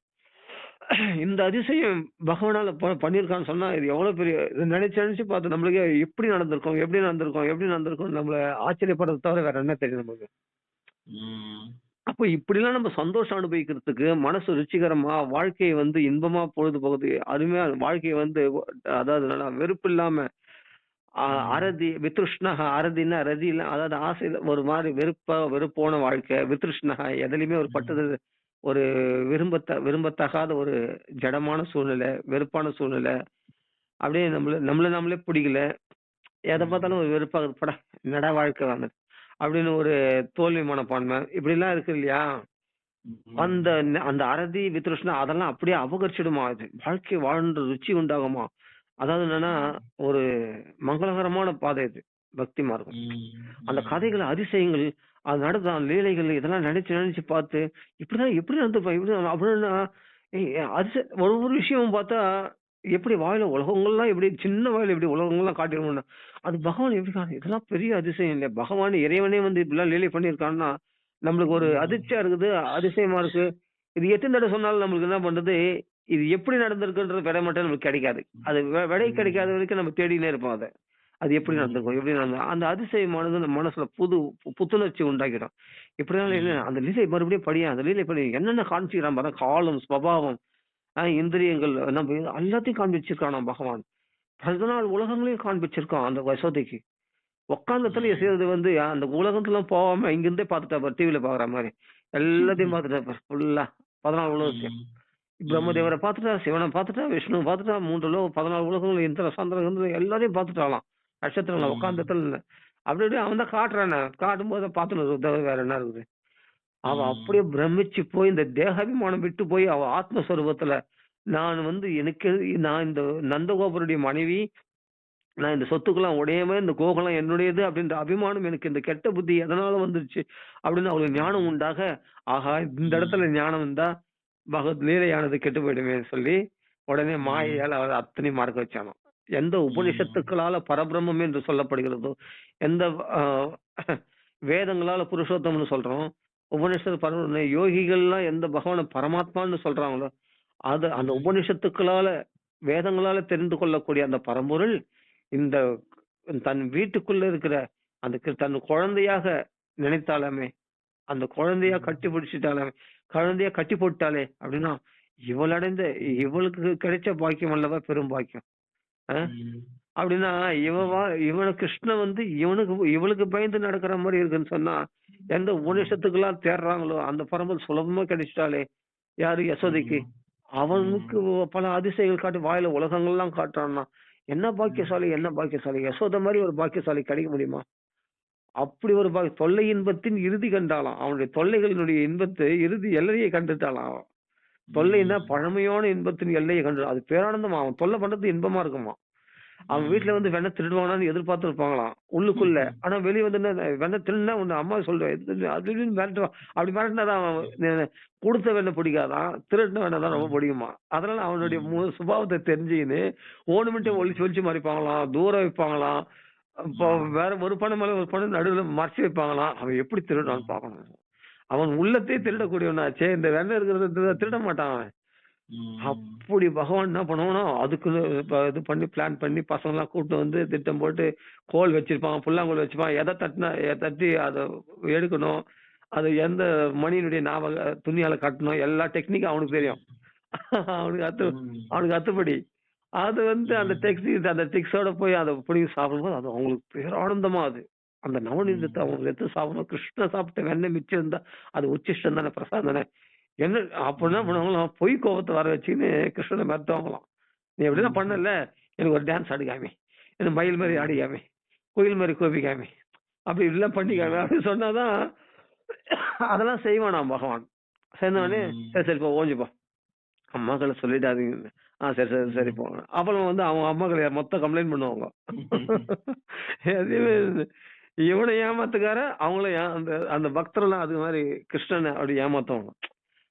[SPEAKER 3] இந்த அதிசயம் பகவானால பண்ணிருக்கான்னு சொன்னா இது எவ்வளவு பெரிய, நினைச்சு பார்த்து நம்மளுக்கு எப்படி நடந்திருக்கும் நம்மள ஆச்சரியப்படுறத தவிர வேற என்ன தெரியும் நமக்கு. அப்போ இப்படிலாம் நம்ம சந்தோஷம் அனுபவிக்கிறதுக்கு மனசு ருச்சிகரமா வாழ்க்கையை வந்து இன்பமா பொழுது போகுது, அருமையா வாழ்க்கையை வந்து அதாவது வெறுப்பு இல்லாம அரதி வித்ருஷ்ணா, அரதினா ரதி இல்ல, அதாவது ஆசையில ஒரு மாதிரி வெறுப்போன வாழ்க்கை, வித்ருஷ்ணா எதுலையுமே ஒரு பட்டது ஒரு விரும்பத்தகாத ஒரு ஜடமான சூழ்நிலை, வெறுப்பான சூழ்நிலை, அப்படியே நம்மளே பிடிக்கல, எதை பார்த்தாலும் ஒரு வெறுப்பாக பட என்னடா வாழ்க்கை வாங்க அப்படின்னு ஒரு தோல்வி மனப்பான்மை இப்படி எல்லாம் இருக்கு இல்லையா. அந்த அந்த அரதி வித்ருஷ்ணா அதெல்லாம் அப்படியே அபகரிச்சிடுமா, அது வாழ்க்கை வாழ்ன்ற ருச்சி உண்டாகுமா. அதாவது என்னன்னா ஒரு மங்களகரமான பாதை இது பக்தி மார்க்கம். அந்த கதைகள் அதிசயங்கள் அது நடந்த லீலைகள் இதெல்லாம் நினைச்சு பார்த்து இப்படிதான் எப்படி நடந்துப்பா இப்படி அப்படின்னா ஒவ்வொரு விஷயமும் பார்த்தா எப்படி வாயில உலகங்கள்லாம் எப்படி சின்ன வாயில எப்படி உலகங்கள்லாம் காட்டிடுவோம்னா அது பகவான் எப்படி இதெல்லாம் பெரிய அதிசயம் இல்லையா. பகவான் இறைவனே வந்து இப்படிலாம் லீலை பண்ணியிருக்கான்னா நம்மளுக்கு ஒரு அதிர்ச்சியா இருக்குது, அதிசயமா இருக்கு. இது எத்தனை தடவை சொன்னாலும் நம்மளுக்கு என்ன பண்றது, இது எப்படி நடந்திருக்குன்ற விடை மட்டும் நமக்கு கிடைக்காது. அது விடை கிடைக்காத வரைக்கும் நம்ம தேடினே இருப்போம் அதை, அது எப்படி நடந்திருக்கும் அந்த அதிசயமானது நம்ம மனசுல புத்துணர்ச்சி உண்டாக்கிடும். இப்படினால அந்த லீலை மறுபடியும் படியா, அந்த லீலை படி என்னென்ன காமிச்சிக்கிறான் பாரு, காலம் ஸ்வபாவம் இந்திரியங்கள் நம்ம எல்லாத்தையும் காண்பிச்சிருக்கான் பகவான். 14 உலகங்களையும் காண்பிச்சிருக்கான் அந்த வசதிக்கு. உக்காந்தத்துல செய்யறது வந்து அந்த உலகத்துல போகாம இங்கிருந்தே பாத்துட்டா டிவில பாக்குற மாதிரி எல்லாத்தையும் பாத்துட்டா ஃபுல்லா 14 உலகத்தையும். பிரம்மதேவரை பாத்துட்டா, சிவனை பாத்துட்டா, விஷ்ணு பாத்துட்டா, 14 உலகங்கள் இந்திர சந்திரன் எல்லாரையும் பாத்துட்டாலாம். நட்சத்திரங்கள உட்காந்தத்துல அப்படியே அவன் தான் காட்டுறானே, காட்டும் போது பாத்துட்டு வேற என்ன இருக்குது. அவ அப்படியே பிரமிச்சு போய் இந்த தேகாபிமானம் விட்டு போய் அவ ஆத்மஸ்வரூபத்துல நான் வந்து நான் இந்த நந்தகோபருடைய மனைவி, நான் இந்த சொத்துக்கெல்லாம் உடையவே, இந்த கோகுலம் என்னுடையது அப்படின்ற அபிமானம் எனக்கு இந்த கெட்ட புத்தி எதனால வந்துருச்சு அப்படின்னு அவளுக்கு ஞானம் உண்டாக, ஆஹா இந்த இடத்துல ஞானம் இருந்தா பகவத் லீலையானது கெட்டு போயிடுமே சொல்லி உடனே மாயையால் அவர் அத்தனை மறக்க வச்சானோ. எந்த உபனிஷத்துக்களால பரபிரம்மம் என்று சொல்லப்படுகிறதோ, எந்த வேதங்களால புருஷோத்தம்னு சொல்றோம், உபனிஷத்து யோகிகள்லாம் எந்த பகவான பரமாத்மான்னு சொல்றாங்களோ அது அந்த உபனிஷத்துக்களால வேதங்களால தெரிந்து கொள்ளக்கூடிய அந்த பரம்பொருள் இந்த தன் வீட்டுக்குள்ள இருக்கிற அந்த தன் குழந்தையாக நினைத்தாலுமே, அந்த குழந்தையா கட்டி பிடிச்சிட்டாலே, குழந்தையா கட்டி போட்டாலே அப்படின்னா இவளுக்கு கிடைச்ச பாக்கியம் அல்லவா பெரும் பாக்கியம். அப்படின்னா இவன கிருஷ்ணன் வந்து இவளுக்கு பயந்து நடக்கிற மாதிரி இருக்குன்னு சொன்னா எந்த உபநிஷத்துக்கெல்லாம் தேடுறாங்களோ அந்த பரம்பல் சுலபமா கிடைச்சிட்டாலே யாரு யசோதைக்கு. அவனுக்கு பல அதிசயங்கள் காட்டி வாயில உலகங்கள்லாம் காட்டுறான்னா என்ன பாக்கியசாலி, என்ன பாக்கியசாலி. யசோத மாதிரி ஒரு பாக்கியசாலி கிடைக்க முடியுமா? அப்படி ஒரு தொல்லை இன்பத்தின் இறுதி கண்டாளாம். அவனுடைய தொல்லைகளினுடைய இன்பத்தை இறுதி எல்லையை கண்டுட்டாளாம் அவன். தொல்லைன்னா பழமையான இன்பத்தின் எல்லையை கண்டு அது பேரானந்தமா. அவன் தொல்லை பண்றது இன்பமா இருக்குமா. அவன் வீட்டுல வந்து வெண்ணெய் திருடுவானான்னு எதிர்பார்த்து இருப்பாங்களாம் உள்ளுக்குள்ள. ஆனா வெளியே வந்து என்ன, வெண்ணெய் திருடுனா உன்னை அம்மா சொல்லுவேன் அது மிரட்டுவான். அப்படி மிரட்டினாதான் அவன் கொடுத்த வெண்ணெய் பிடிக்காதான், திருடின வெண்ணெய் தான் ரொம்ப பிடிக்குமா. அதனால அவனுடைய சுபாவத்தை தெரிஞ்சுக்கின்னு ஓணுமெண்ட்டே ஒளிச்சு ஒளிச்சு மறைப்பாங்களாம், தூரம் வைப்பாங்களாம். இப்போ வேற ஒரு பணம் மேல ஒரு பணம் நடுவுல மறைச்சு வைப்பாங்களாம். அவன் எப்படி திருடான்னு பார்க்கணும். அவன் உள்ளத்தையே திருடக்கூடியவனாச்சே, இந்த வெண்ணெய் இருக்கிறத திருட மாட்டான் அவன். அப்படி பகவான் என்ன பண்ணுவானோ அதுக்கு இது பண்ணி பிளான் பண்ணி பசங்க எல்லாம் கூப்பிட்டு வந்து திட்டம் போட்டு கோல் வச்சிருப்பான், புல்லாங்கோல் வச்சிருப்பான். எதை தட்டி அதை எடுக்கணும், அது எந்த மணியினுடைய துணியால கட்டணும், எல்லா டெக்னிக்கும் அவனுக்கு தெரியும். அவனுக்கு அத்துப்படி அது வந்து அந்த டெக்ஸோட போய் அதை பிடிங்கி சாப்பிடும்போது அது அவங்களுக்கு பேரானந்தமா. அது அந்த நவநீதத்தை அவங்க எடுத்து சாப்பிடணும். கிருஷ்ண சாப்பிட்ட வெண்ணெய் மிச்சம் இருந்தா அது உச்சிஷ்டம் தானே, பிரசாதம் தானே. என்ன அப்ப என்ன பண்ணுவாங்களாம், பொய் கோபத்தை வர வச்சுன்னு கிருஷ்ணனை மிரட்டுவாங்களாம். நீ எப்படின்னா பண்ணல, எனக்கு ஒரு டான்ஸ் ஆடிக்காமி, எனக்கு மயில் மாதிரி ஆடிக்காமி, கோயில் மாதிரி கோபிக்காமி, அப்படி எல்லாம் பண்ணிக்காமி அப்படின்னு சொன்னாதான் அதெல்லாம் செய்வானாம் பகவான். சேர்ந்தவனே சரி சரிப்பா ஓஞ்சுப்பா, அம்மாக்களை சொல்லிட்டாதீங்க. சரி சரி சரி போங்க. அப்புறம் வந்து அவங்க அம்மாக்களை மொத்தம் கம்ப்ளைண்ட் பண்ணுவாங்க. இவனை ஏமாத்துக்கார அவங்கள அந்த அந்த பக்தரெல்லாம் அது மாதிரி கிருஷ்ணனை அப்படி ஏமாத்துவாங்க.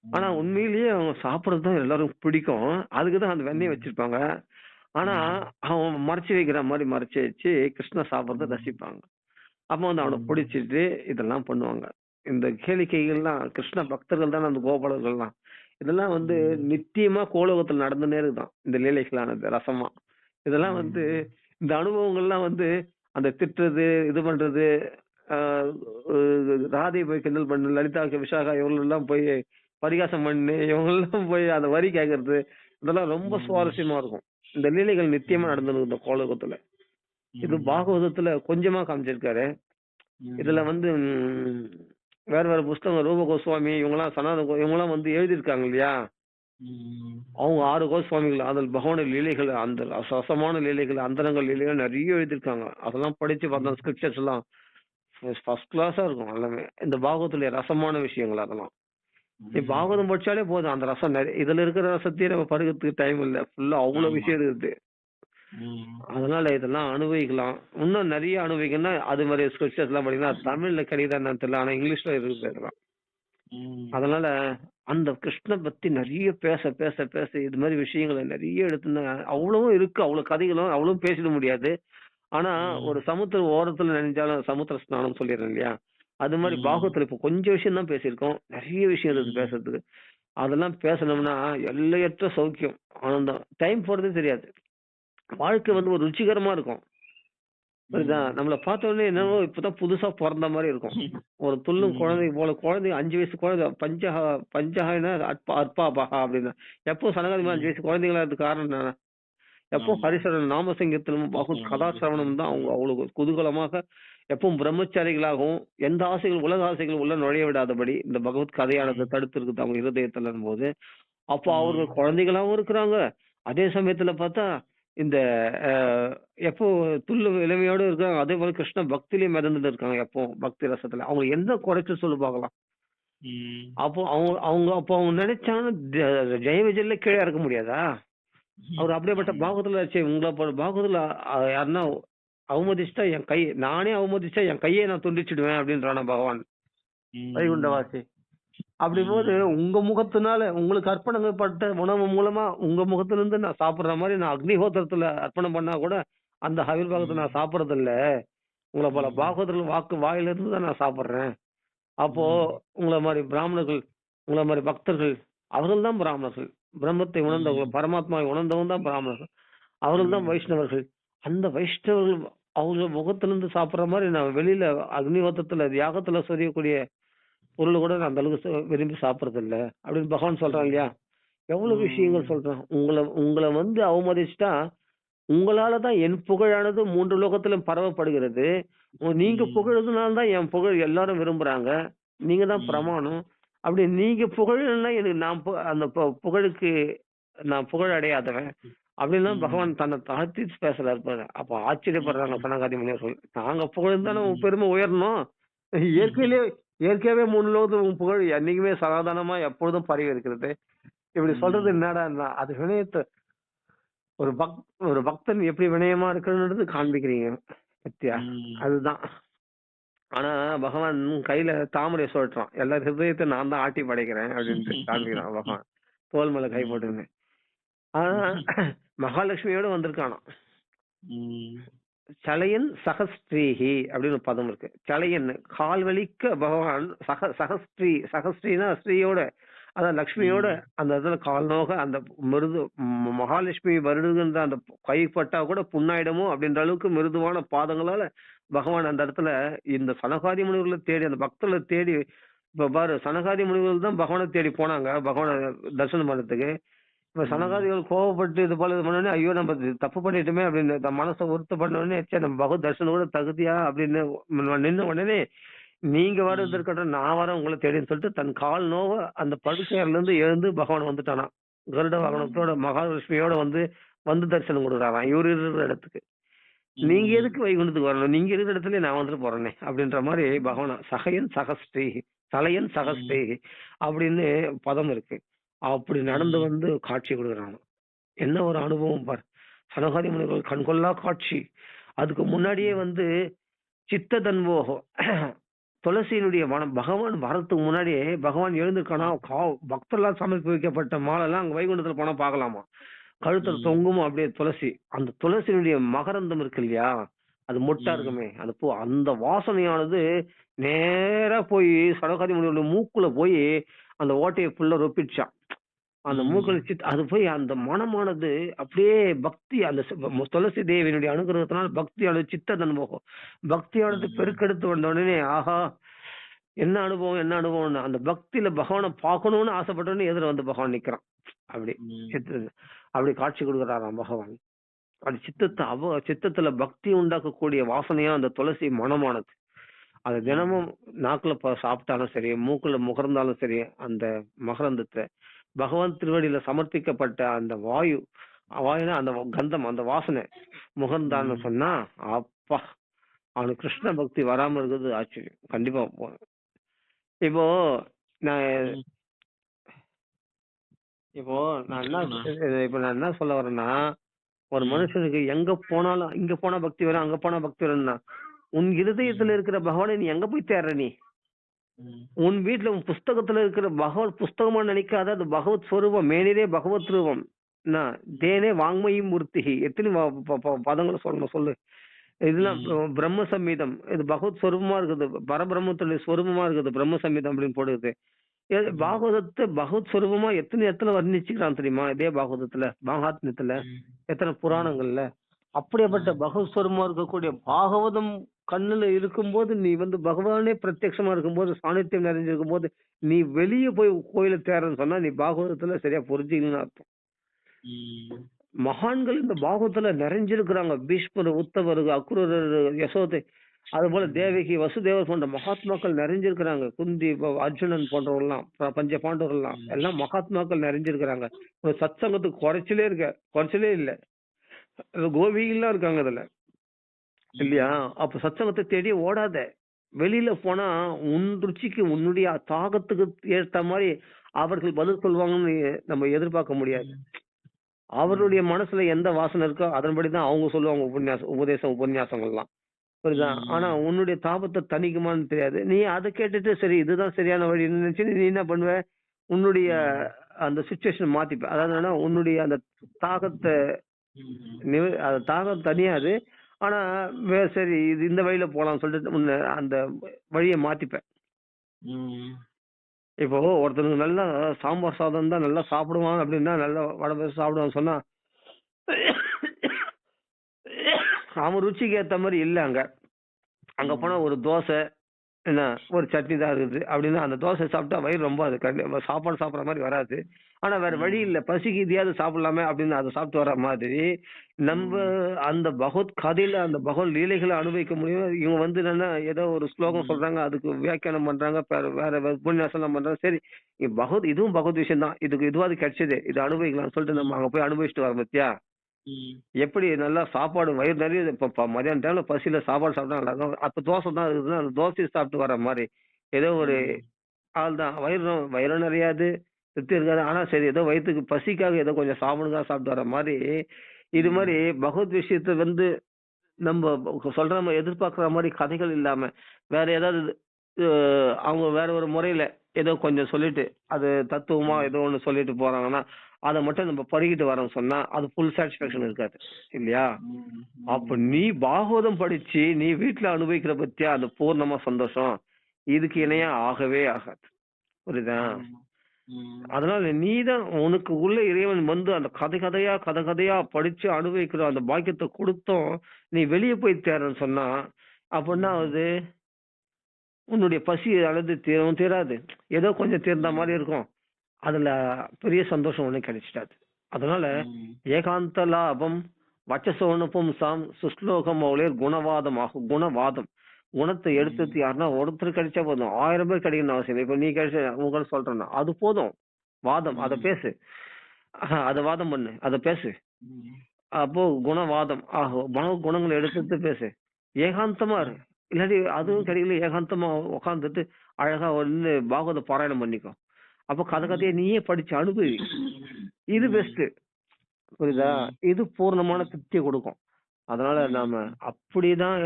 [SPEAKER 3] ஆனா உண்மையிலேயே அவங்க சாப்பிடறதுதான் எல்லாரும் பிடிக்கும். அதுக்குதான் அந்த வெண்ணெய் வச்சிருப்பாங்க. ஆனா அவன் மறைச்சு வைக்கிற மாதிரி மறைச்சு வச்சு கிருஷ்ண சாப்பிடறத ரசிப்பாங்க. அப்ப வந்து அவனை பிடிச்சிட்டு இதெல்லாம் பண்ணுவாங்க. இந்த கேளிக்கைகள்லாம் கிருஷ்ண பக்தர்கள் தானே அந்த கோபாலர்கள்லாம். இதெல்லாம் வந்து நித்தியமா கோலோகத்துல நடந்துனே இருக்குதான் இந்த லீலைகளானது ரசமா. இதெல்லாம் வந்து இந்த அனுபவங்கள்லாம் வந்து அந்த திட்டுறது, இது பண்றது, ராதை போய் கிண்டல் பண்ணு, லலிதா விஷாகா இவங்க எல்லாம் போய் பரிகாசம் பண்ணு, இவங்க எல்லாம் போய் அந்த வரி கேட்கறது, இதெல்லாம் ரொம்ப சுவாரஸ்யமா இருக்கும். இந்த லீலைகள் நித்தியமா நடந்துருக்கு இந்த கோலோகத்துல. இது பாகவதத்துல கொஞ்சமா காமிச்சிருக்காரு. இதுல வந்து வேற வேற புஸ்தகம் ரூப கோஸ்வாமி இவங்கெல்லாம் இவங்கெல்லாம் வந்து எழுதியிருக்காங்க இல்லையா. அவங்க 6 கோஸ்வாமிகள் அதில் பகவான லீலைகள், அந்த ரசமான லீலைகள், அந்தரங்கள் லீலைகள் நிறைய எழுதியிருக்காங்க. அதெல்லாம் படிச்சு பார்த்தா ஸ்கிரிப்சர்ஸ் எல்லாம் ஃபர்ஸ்ட் கிளாஸா இருக்கும் எல்லாமே. இந்த பாகவத்துல ரசமான விஷயங்கள் அதெல்லாம் நீ பாகவதம் படிச்சாலே போதும். அந்த ரசம் இதுல இருக்கிற ரசத்தையே நம்ம படுக்கிறதுக்கு டைம் இல்லை, ஃபுல்லா அவ்வளவு விஷயம் இருக்குது. அதனால இதெல்லாம் அனுபவிக்கலாம். இன்னும் நிறைய அனுபவிக்கணும்னா அது மாதிரி ஸ்கிரிப்சர்ஸ் எல்லாம் படிக்கலாம். தமிழ்ல கிடையாது என்னன்னு தெரியல, ஆனா இங்கிலீஷ்ல இருக்குது இதெல்லாம். அதனால அந்த கிருஷ்ண பத்தி நிறைய பேச பேச பேச இது மாதிரி விஷயங்களை நிறைய எடுத்துனா அவ்வளவும் இருக்கு. அவ்வளவு கதைகளும் அவ்வளவும் பேசிட முடியாது. ஆனா ஒரு சமுத்திர ஓரத்துல நினைச்சாலும் சமுத்திர ஸ்நானம் சொல்லிடுறேன் இல்லையா, அது மாதிரி பாகவத்துல இப்ப கொஞ்சம் விஷயம் தான் பேசியிருக்கோம். நிறைய விஷயம் இருக்கு பேசுறதுக்கு. அதெல்லாம் பேசணும்னா எல்லையற்ற சௌக்கியம், ஆனந்தம், டைம் போறதே தெரியாது. வாழ்க்கை வந்து ஒரு ருச்சிகரமா இருக்கும். புரியுதா? நம்மள பார்த்த உடனே என்னவோ இப்பதான் புதுசா பிறந்த மாதிரி இருக்கும். ஒரு துள்ளும் குழந்தை போல. குழந்தை 5 வயசு குழந்தை பஞ்சஹானா அற்பாபகா அப்படின்னா எப்போ சனகாதிமா 5 வயசு குழந்தைங்களா இருக்கு. காரணம் என்ன? எப்போ ஹரிசரன் நாமசங்கத்திலும் பகுத் கதாசிரவணம் தான் அவங்க அவ்வளவு குதூகலமாக எப்பவும் பிரம்மச்சாரிகளாகவும் எந்த ஆசைகள் உலக ஆசைகள் உள்ள நுழைய விடாதபடி இந்த பகவத் கதையானதை தடுத்து இருக்குது அவங்க இருதயத்துல போது. அப்போ அவர்கள் குழந்தைகளாகவும் இருக்கிறாங்க. அதே சமயத்துல பார்த்தா இந்த எப்போ துள்ளு இளமையோடு இருக்காங்க. அதே போல கிருஷ்ண பக்தியிலேயே மிதந்துட்டு இருக்காங்க. எப்போ பக்தி ரசத்துல அவங்க எந்த குறைச்சு சொல்லு பார்க்கலாம். அப்போ அவங்க நினைச்சாலும் ஜெய விஜயில கீழே இறக்க முடியாதா? அவர் அப்படியேப்பட்ட பாகத்துல உங்களை பாகத்துல யாருன்னா அவமதிச்சுட்டா நானே அவமதிச்சா என் கையை நான் துண்டிச்சிடுவேன் அப்படின்றான பகவான் வைகுண்டவாசி. அப்படி போது உங்க முகத்தினால உங்களுக்கு அர்ப்பணப்பட்ட உணவு மூலமா உங்க முகத்துல இருந்து நான் சாப்பிடுற மாதிரி நான் அக்னிஹோத்திரத்துல அர்ப்பணம் பண்ணா கூட அந்த ஹவில் பாகத்தை நான் சாப்பிடறது இல்ல. உங்களை போல பாகவதத்துல வாயில இருந்து தான் நான் சாப்பிடுறேன். அப்போ உங்களை மாதிரி பிராமணர்கள், உங்களை மாதிரி பக்தர்கள், அவர்கள் தான் பிராமணர்கள். பிரம்மத்தை உணர்ந்தவங்க, பரமாத்மாவை உணர்ந்தவங்க தான் பிராமணர்கள். அவர்கள் தான் வைஷ்ணவர்கள். அந்த வைஷ்ணவர்கள் அவங்க முகத்திலிருந்து சாப்பிடுற மாதிரி நான் வெளியில அக்னிஹோத்திரத்துல யாகத்துல சொரியக்கூடிய பொருள் கூட நான் அந்த அளவுக்கு விரும்பி சாப்பிடறது இல்ல அப்படின்னு பகவான் சொல்றான் இல்லையா. எவ்வளவு விஷயங்கள் சொல்றான். உங்களை வந்து அவமதிச்சுட்டா உங்களால தான் என் புகழானது 3 லோகத்திலும் பரவப்படுகிறது. நீங்க புகழ்றதுனால தான் என் புகழ் எல்லாரும் விரும்புறாங்க. நீங்க தான் பிரமாணம். அப்படி நீங்க புகழலைன்னா எனக்கு நான் அந்த புகழுக்கு நான் புகழ் அடையாதவன். அப்படின்லாம் பகவான் தன்னை தாழ்த்தி பேசுறாரு பாரு. அப்ப ஆச்சரியப்படுறாங்க சனகாதி முனிவர்கள். நாங்க புகழ்ந்தானே உன் பெருமை உயரணும். இயற்கையாவே 3 லோகத்துல உன் புகழ் என்னைக்குமே சமாதானமா எப்பொழுதும் பரவி இருக்கிறது. இப்படி சொல்றது என்னடா அது வினயத்தை ஒரு பக்தன் எப்படி வினயமா இருக்கணும்ன்றது காண்பிக்கிறீங்க பத்தியா. அதுதான். ஆனா பகவான் கையில தாமரை சொல்றான், எல்லா ஹிருதயத்தை நான் தான் ஆட்டி படைக்கிறேன் அப்படின்ட்டு காண்பிக்கிறான் பகவான். தோல் மேல கை போட்டுன்னு. ஆனா மகாலட்சுமியோட வந்திருக்கானா. சலையன் சகஸ்ரீஹி அப்படின்னு பதம் இருக்கு. சலையன் கால் வலிக்க பகவான் சகஸ்ரீனா ஸ்ரீயோட, அதான் லட்சுமியோட அந்த இடத்துல கால் நோக அந்த மிருது மகாலட்சுமி வருடுகின்ற அந்த கைப்பட்டா கூட புண்ணாயிடமோ அப்படின்ற அளவுக்கு மிருதுவான பாதங்களால பகவான் அந்த இடத்துல இந்த சனகாதி முனிவர்களை தேடி அந்த பக்தர்களை தேடி. இப்ப பாரு, சனகாதி முனிவர்கள் தான் பகவானை தேடி போனாங்க பகவானை தரிசனம் பண்ணதுக்கு. இப்ப சனகாதிகள் கோவப்பட்டு இது போல இது பண்ணோடனே ஐயோ நம்ம தப்பு பண்ணிட்டுமே அப்படின்னு மனசை உறுத்து பண்ண உடனே சரி நம்ம பகவத் தரிசனம் கூட தகுதியா அப்படின்னு நின்ன உடனே நீங்க வர்றது இருக்கட்டும் நான் வரேன் உங்களை தேடின்னு சொல்லிட்டு தன் கால் நோவ அந்த படுக்கையில இருந்து எழுந்து பகவான் வந்துட்டானா. கருட வாகனத்தோட மகாலட்சுமியோட வந்து தரிசனம் கொடுக்குறாராம் இவரு இருக்கிற இடத்துக்கு. நீங்க எதுக்கு வைகுண்டத்துக்கு வரணும், நீங்க இருக்கிற இடத்துல நான் வந்துட்டு போறேனே அப்படின்ற மாதிரி பகவான் சகையன் சகஸ்ரீ தலையன் சகஸ்ரீ அப்படின்னு பதம் இருக்கு. அப்படி நடந்து வந்து காட்சி கொடுக்குறாங்க. என்ன ஒரு அனுபவம் பார். சனகாதி முனிவர்கள் கண்கொள்ளா காட்சி. அதுக்கு முன்னாடியே வந்து சித்த தன்வோகம் துளசியினுடைய பகவான் வரத்துக்கு முன்னாடியே பகவான் எழுந்திருக்கானா. பக்தர்களால் சமர்ப்பி வைக்கப்பட்ட மாலை எல்லாம் அங்க வைகுண்டத்துல போனா பாக்கலாமா. கழுத்துல தொங்குமோ அப்படியே துளசி. அந்த துளசியினுடைய மகரந்தம் இருக்கு இல்லையா, அது மொட்டா இருக்குமே அந்த பூ, அந்த வாசனையானது நேரா போய் சனகாதி முனிவருடைய மூக்குல போய் அந்த ஓட்டையை ஃபுல்லா ரொப்பிடுச்சான். அந்த மூக்கள் அது போய் அந்த மனமானது அப்படியே பக்தி அந்த துளசி தேவியினுடைய அனுகிரகத்தினால் பக்தியானது சித்த தன்மோகம் பக்தியானது பெருக்கெடுத்து வந்த உடனே ஆஹா என்ன அனுபவம் அந்த பக்தியில பகவானை பார்க்கணும்னு ஆசைப்பட்டோன்னு எதிர வந்து பகவான் நிக்கிறான். அப்படி அப்படி காட்சி கொடுக்குறாராம் பகவான். அது சித்தத்துல பக்தி உண்டாக்கக்கூடிய வாசனையா அந்த துளசி மனமானது. அது தினமும் நாக்குல சாப்பிட்டாலும் சரி, மூக்குல முகர்ந்தாலும் சரி, அந்த மகரந்தத்தை பகவான் திருவடியில சமர்ப்பிக்கப்பட்ட அந்த வாயுனா அந்த கந்தம் அந்த வாசனை முகர்ந்தான்னு சொன்னா அப்பா அவனுக்கு கிருஷ்ண பக்தி வராம இருக்கிறது ஆச்சரியம். கண்டிப்பா இப்போ நான் என்ன சொல்ல வரேன்னா, ஒரு மனுஷனுக்கு எங்க போனாலும் இங்க போனா பக்தி வரும் அங்க போனா பக்தி வரும்னா, உன் இருதயத்துல இருக்கிற பகவானை நீ எங்க போய் தேடுற? நீ உன் வீட்டுல உன் புஸ்தகத்துல இருக்கிற பகவத் புஸ்தகமா நினைக்காத, அது பகவத் ஸ்வரூபம். மேனிலே பகவத் ரூபம் தேனே வாங்மையும் மூர்த்திகி. எத்தனை பதங்களை சொல்லணும் சொல்லு. இதெல்லாம் பிரம்ம சம்ஹீதம். இது பகவத் ஸ்வரூபமா இருக்குது, பரபிரம்மத்துடைய ஸ்வரூபமா இருக்குது பிரம்ம சம்ஹீதம் அப்படின்னு போடுது. பாகவதத்தை பகவத் ஸ்வரூபமா எத்தனை இடத்துல வர்ணிச்சுக்கிறான் தெரியுமா? இதே பாகவதத்துல மகாத்மியத்துல எத்தனை புராணங்கள்ல அப்படியேப்பட்ட பகவத் ஸ்வரூபமா இருக்கக்கூடிய பாகவதம் கண்ணுல இருக்கும்போது நீ பகவானே பிரத்யட்சமா இருக்கும்போது சாநித்தியம் நிறைஞ்சிருக்கும் போது நீ வெளியே போய் கோயில தேர்றன்னு சொன்னா நீ பாகவதத்துல சரியா புரிஞ்சுக்கணும்னு அர்த்தம். மகான்கள் இந்த பாகவத்துல நிறைஞ்சிருக்கிறாங்க. பீஷ்மர், உத்தவர், அக்ரூரர், யசோதை, அது போல தேவகி, வசுதேவர் போன்ற மகாத்மாக்கள் நிறைஞ்சிருக்கிறாங்க. குந்தி, அர்ஜுனன் போன்றவர்கள்லாம், பஞ்ச பாண்டவர்கள்லாம் எல்லாம் மகாத்மாக்கள் நிறைஞ்சிருக்கிறாங்க. ஒரு சத்சங்கத்துக்கு குறைச்சலே இல்ல. கோபிகள்லாம் இருக்காங்க அதுல இல்லையா? அப்ப சத்சங்கத்தை தேடி ஓடாத. வெளியில போனா உன் ருச்சிக்கு உன்னுடைய தாகத்துக்கு ஏற்ற மாதிரி அவர்கள் பதில் சொல்வாங்கன்னு நம்ம எதிர்பார்க்க முடியாது. அவருடைய மனசுல எந்த வாசனை இருக்கோ அதன்படிதான் அவங்க சொல்லுவாங்க உபன்யாசங்கள்லாம். புரியுதா? ஆனா உன்னுடைய தாபத்தை தணிக்குமான்னு தெரியாது. நீ அதை கேட்டுட்டு சரி இதுதான் சரியான வழி நினைச்சு நீ என்ன பண்ணுவ, உன்னுடைய அந்த சிச்சுவேஷன் மாத்திப்ப. அதாவது உன்னுடைய அந்த தாகத்தை தாகம் தனியாது. ஆனா சரி இது இந்த வழியில போலாம்னு சொல்லிட்டு அந்த வழியை மாத்திப்பேன். இப்போ ஒருத்தனுக்கு நல்லா சாம்பார் சாதம் தான் நல்லா சாப்பிடுவான் அப்படின்னா, நல்லா வடை சாப்பிடுவான்னு சொன்னா அவன் ருச்சிக்கு ஏத்த மாதிரி இல்ல. அங்க போனா ஒரு தோசை என்ன ஒரு சட்னி தான் இருக்குது அப்படின்னா அந்த தோசை சாப்பிட்டா வயிறு ரொம்ப அது சாப்பாடு சாப்பிட்ற மாதிரி வராது. ஆனா வேற வழி இல்ல, பசிக்கு இதையாவது சாப்பிடலாமே அப்படின்னு அதை சாப்பிட்டு வர மாதிரி நம்ம அந்த பகவத் கதையில அந்த பகவத் லீலைகளை அனுபவிக்க முடியும். இவங்க வந்து என்னன்னா ஏதோ ஒரு ஸ்லோகம் சொல்றாங்க, அதுக்கு வியாக்கியானம் பண்றாங்க, வேற உபன்யாசம் பண்றாங்க. சரி, இதுவும் பகவத் விஷயம் தான், இதுக்கு இதுவாது கிடைச்சது, இது அனுபவிக்கலாம் சொல்லிட்டு நம்ம அங்க போய் அனுபவிச்சுட்டு வரோம் பத்தியா. எப்படி நல்லா சாப்பாடு வயிறு நிறைய இப்ப மதியான டைம்ல பசியில சாப்பாடு சாப்பிட்டா நல்லா இருக்கும். அப்ப தோசை தான் இருக்குதுன்னா அந்த தோசையை சாப்பிட்டு வர மாதிரி ஏதோ ஒரு ஆள் தான் வயிறும் நிறையாது, திருப்தி இருக்காது. ஆனா சரி, ஏதோ வயிற்றுக்கு பசிக்காக ஏதோ கொஞ்சம் சாப்பிடுங்க சாப்பிட்டு வர மாதிரி இது மாதிரி பகவத் விஷயத்த வந்து நம்ம சொல்ற மாதிரி எதிர்பார்க்கிற மாதிரி கதைகள் இல்லாம வேற ஏதாவது அவங்க வேற ஒரு முறையில ஏதோ கொஞ்சம் சொல்லிட்டு அது தத்துவமா ஏதோ ஒண்ணு சொல்லிட்டு போறாங்கன்னா அதை மட்டும் நம்ம பருகிட்டு வரோம் சொன்னா அது ஃபுல் சாட்டிஸ்பாக்சன் இருக்காது இல்லையா. அப்ப நீ பாகவதம் படிச்சு நீ வீட்டுல அனுபவிக்கிற பத்தியா அந்த பூர்ணமா சந்தோஷம் இதுக்கு இணையா ஆகவே ஆகாது. புரியுதா? அதனால நீதான் உனக்கு உள்ள இறைவன் வந்து அந்த கதை கதையா படிச்சு அனுபவிக்கிற அந்த பாக்கியத்தை கொடுத்தோம் நீ வெளியே போய் தேர்றன்னு சொன்னா அப்படின்னா அது உன்னுடைய பசி அளந்து தீரவும் தீராது, ஏதோ கொஞ்சம் தீர்ந்த மாதிரி இருக்கும், அதுல பெரிய சந்தோஷம் ஒண்ணு கிடைச்சிட்டாது. அதனால ஏகாந்த லாபம் வச்சசோனுப்பும் சாம் சுஸ்லோகம் அவளையர் குணவாதம் ஆகும். குணவாதம் குணத்தை எடுத்து யாருன்னா ஒருத்தர் கிடைச்சா போதும், 1000 பேர் கிடைக்கணும் அவசியம். இப்ப நீ கிடைச்ச உங்களுக்கு சொல்றேன்னா அது போதும். வாதம் அதை பேசு, அதை வாதம் பண்ணு, அதை பேசு. அப்போ குணவாதம் ஆகும், குணங்களை எடுத்து பேசு, ஏகாந்தமா இரு. இல்லாட்டி அதுவும் கிடைக்கல, ஏகாந்தமா உட்காந்துட்டு அழகா வந்து பாகவத பாராயணம் பண்ணிக்கோ. அப்ப கதையை நீயே படிச்சு அனுபவி, இது பெஸ்ட். புரியுதா? இது பூர்ணமான திருப்தியை கொடுக்கும். அதனால நாம அப்படிதான்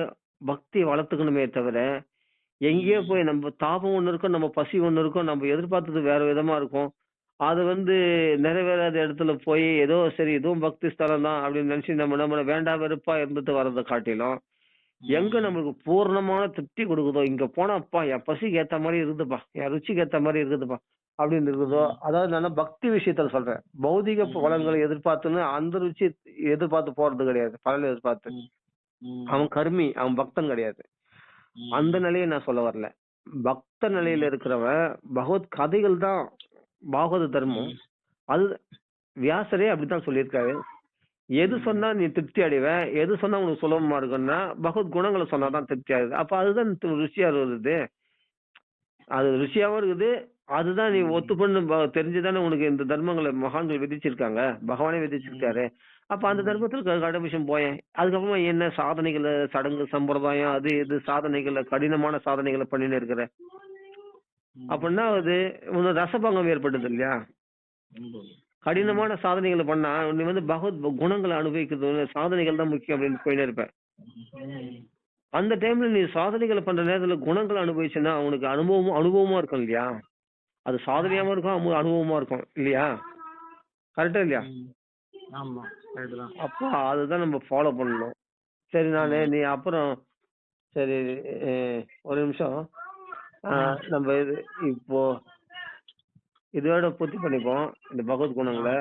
[SPEAKER 3] பக்தி வளர்த்துக்கணுமே தவிர எங்கேயோ போய் நம்ம தாபம் ஒண்ணு இருக்கும், நம்ம பசி ஒண்ணு இருக்கும், நம்ம எதிர்பார்த்தது வேற விதமா இருக்கும், அது வந்து நிறைவேறாத இடத்துல போய் ஏதோ சரி இதுவும் பக்தி ஸ்தலம் தான் அப்படின்னு நினைச்சு நம்ம வேண்டாம் வெறுப்பா இருந்துட்டு வர்றதை காட்டிலும் எங்க நம்மளுக்கு பூர்ணமான திருப்தி கொடுக்குதோ இங்க போனாப்பா என் பசிக்கு ஏத்த மாதிரி இருக்குதுப்பா, என் ருச்சிக்கு ஏத்த மாதிரி இருக்குதுப்பா அப்படின்னு இருக்குதோ, அதாவது நான் பக்தி விஷயத்துல சொல்றேன். பௌதிக பலன்களை எதிர்பார்த்துன்னு அந்த ருச்சி எதிர்பார்த்து போறது கிடையாது, பலனை எதிர்பார்த்து. அவன் கர்மி, அவன் பக்தன் கிடையாது. அந்த நிலையை நான் சொல்ல வரல. பக்த நிலையில இருக்கிறவன் பகவத் கதைகள் தான் பாகவத தர்மம். அது வியாசரே அப்படித்தான் சொல்லியிருக்காரு. எது சொன்னா நீ திருப்தி அடைவ, எது சொன்னா உனக்கு சுலபமா இருக்குன்னா பகவத் குணங்களை சொன்னாதான் திருப்தி ஆகுது. அப்ப அதுதான் ருச்சியா இருக்குது, அது ருசியாவும் இருக்குது. அதுதான் நீ ஒத்துக்கொண்டு தெரிஞ்சுதானே உனக்கு இந்த தர்மங்களை மகான்கள் விதிச்சிருக்காங்க, பகவானே விதிச்சிருக்காரு. அப்ப அந்த தர்மத்துல கடைபிடிச்சும் போயேன். அதுக்கப்புறமா என்ன சாதனைகளை சடங்கு சம்பிரதாயம் அது இது சாதனைகளை கடினமான சாதனைகளை பண்ணின்னு இருக்கிற அப்படின்னா அது உனக்கு ரசபங்கம் ஏற்பட்டது இல்லையா. கடினமான சாதனைகளை பண்ணா நீ வந்து பகவத் குணங்களை அனுபவிக்கிறது சாதனைகள் தான் முக்கியம் அப்படின்னு போயின்னு இருப்ப. அந்த டைம்ல நீ சாதனைகளை பண்ற நேரத்துல குணங்களை அனுபவிச்சுன்னா உனக்கு அனுபவமா இருக்கும் இல்லையா. அது சாதனையாவும் இருக்கும், அனுபவமா இருக்கும் இல்லையா. கரெக்டா இல்லையா? அப்போ அதுதான் நம்ம ஃபாலோ பண்ணணும். சரி, நீ அப்புறம் சரி ஒரு நிமிஷம் நம்ம இப்போ இதோட பூர்த்தி பண்ணிப்போம் இந்த பகவத் குணங்களை.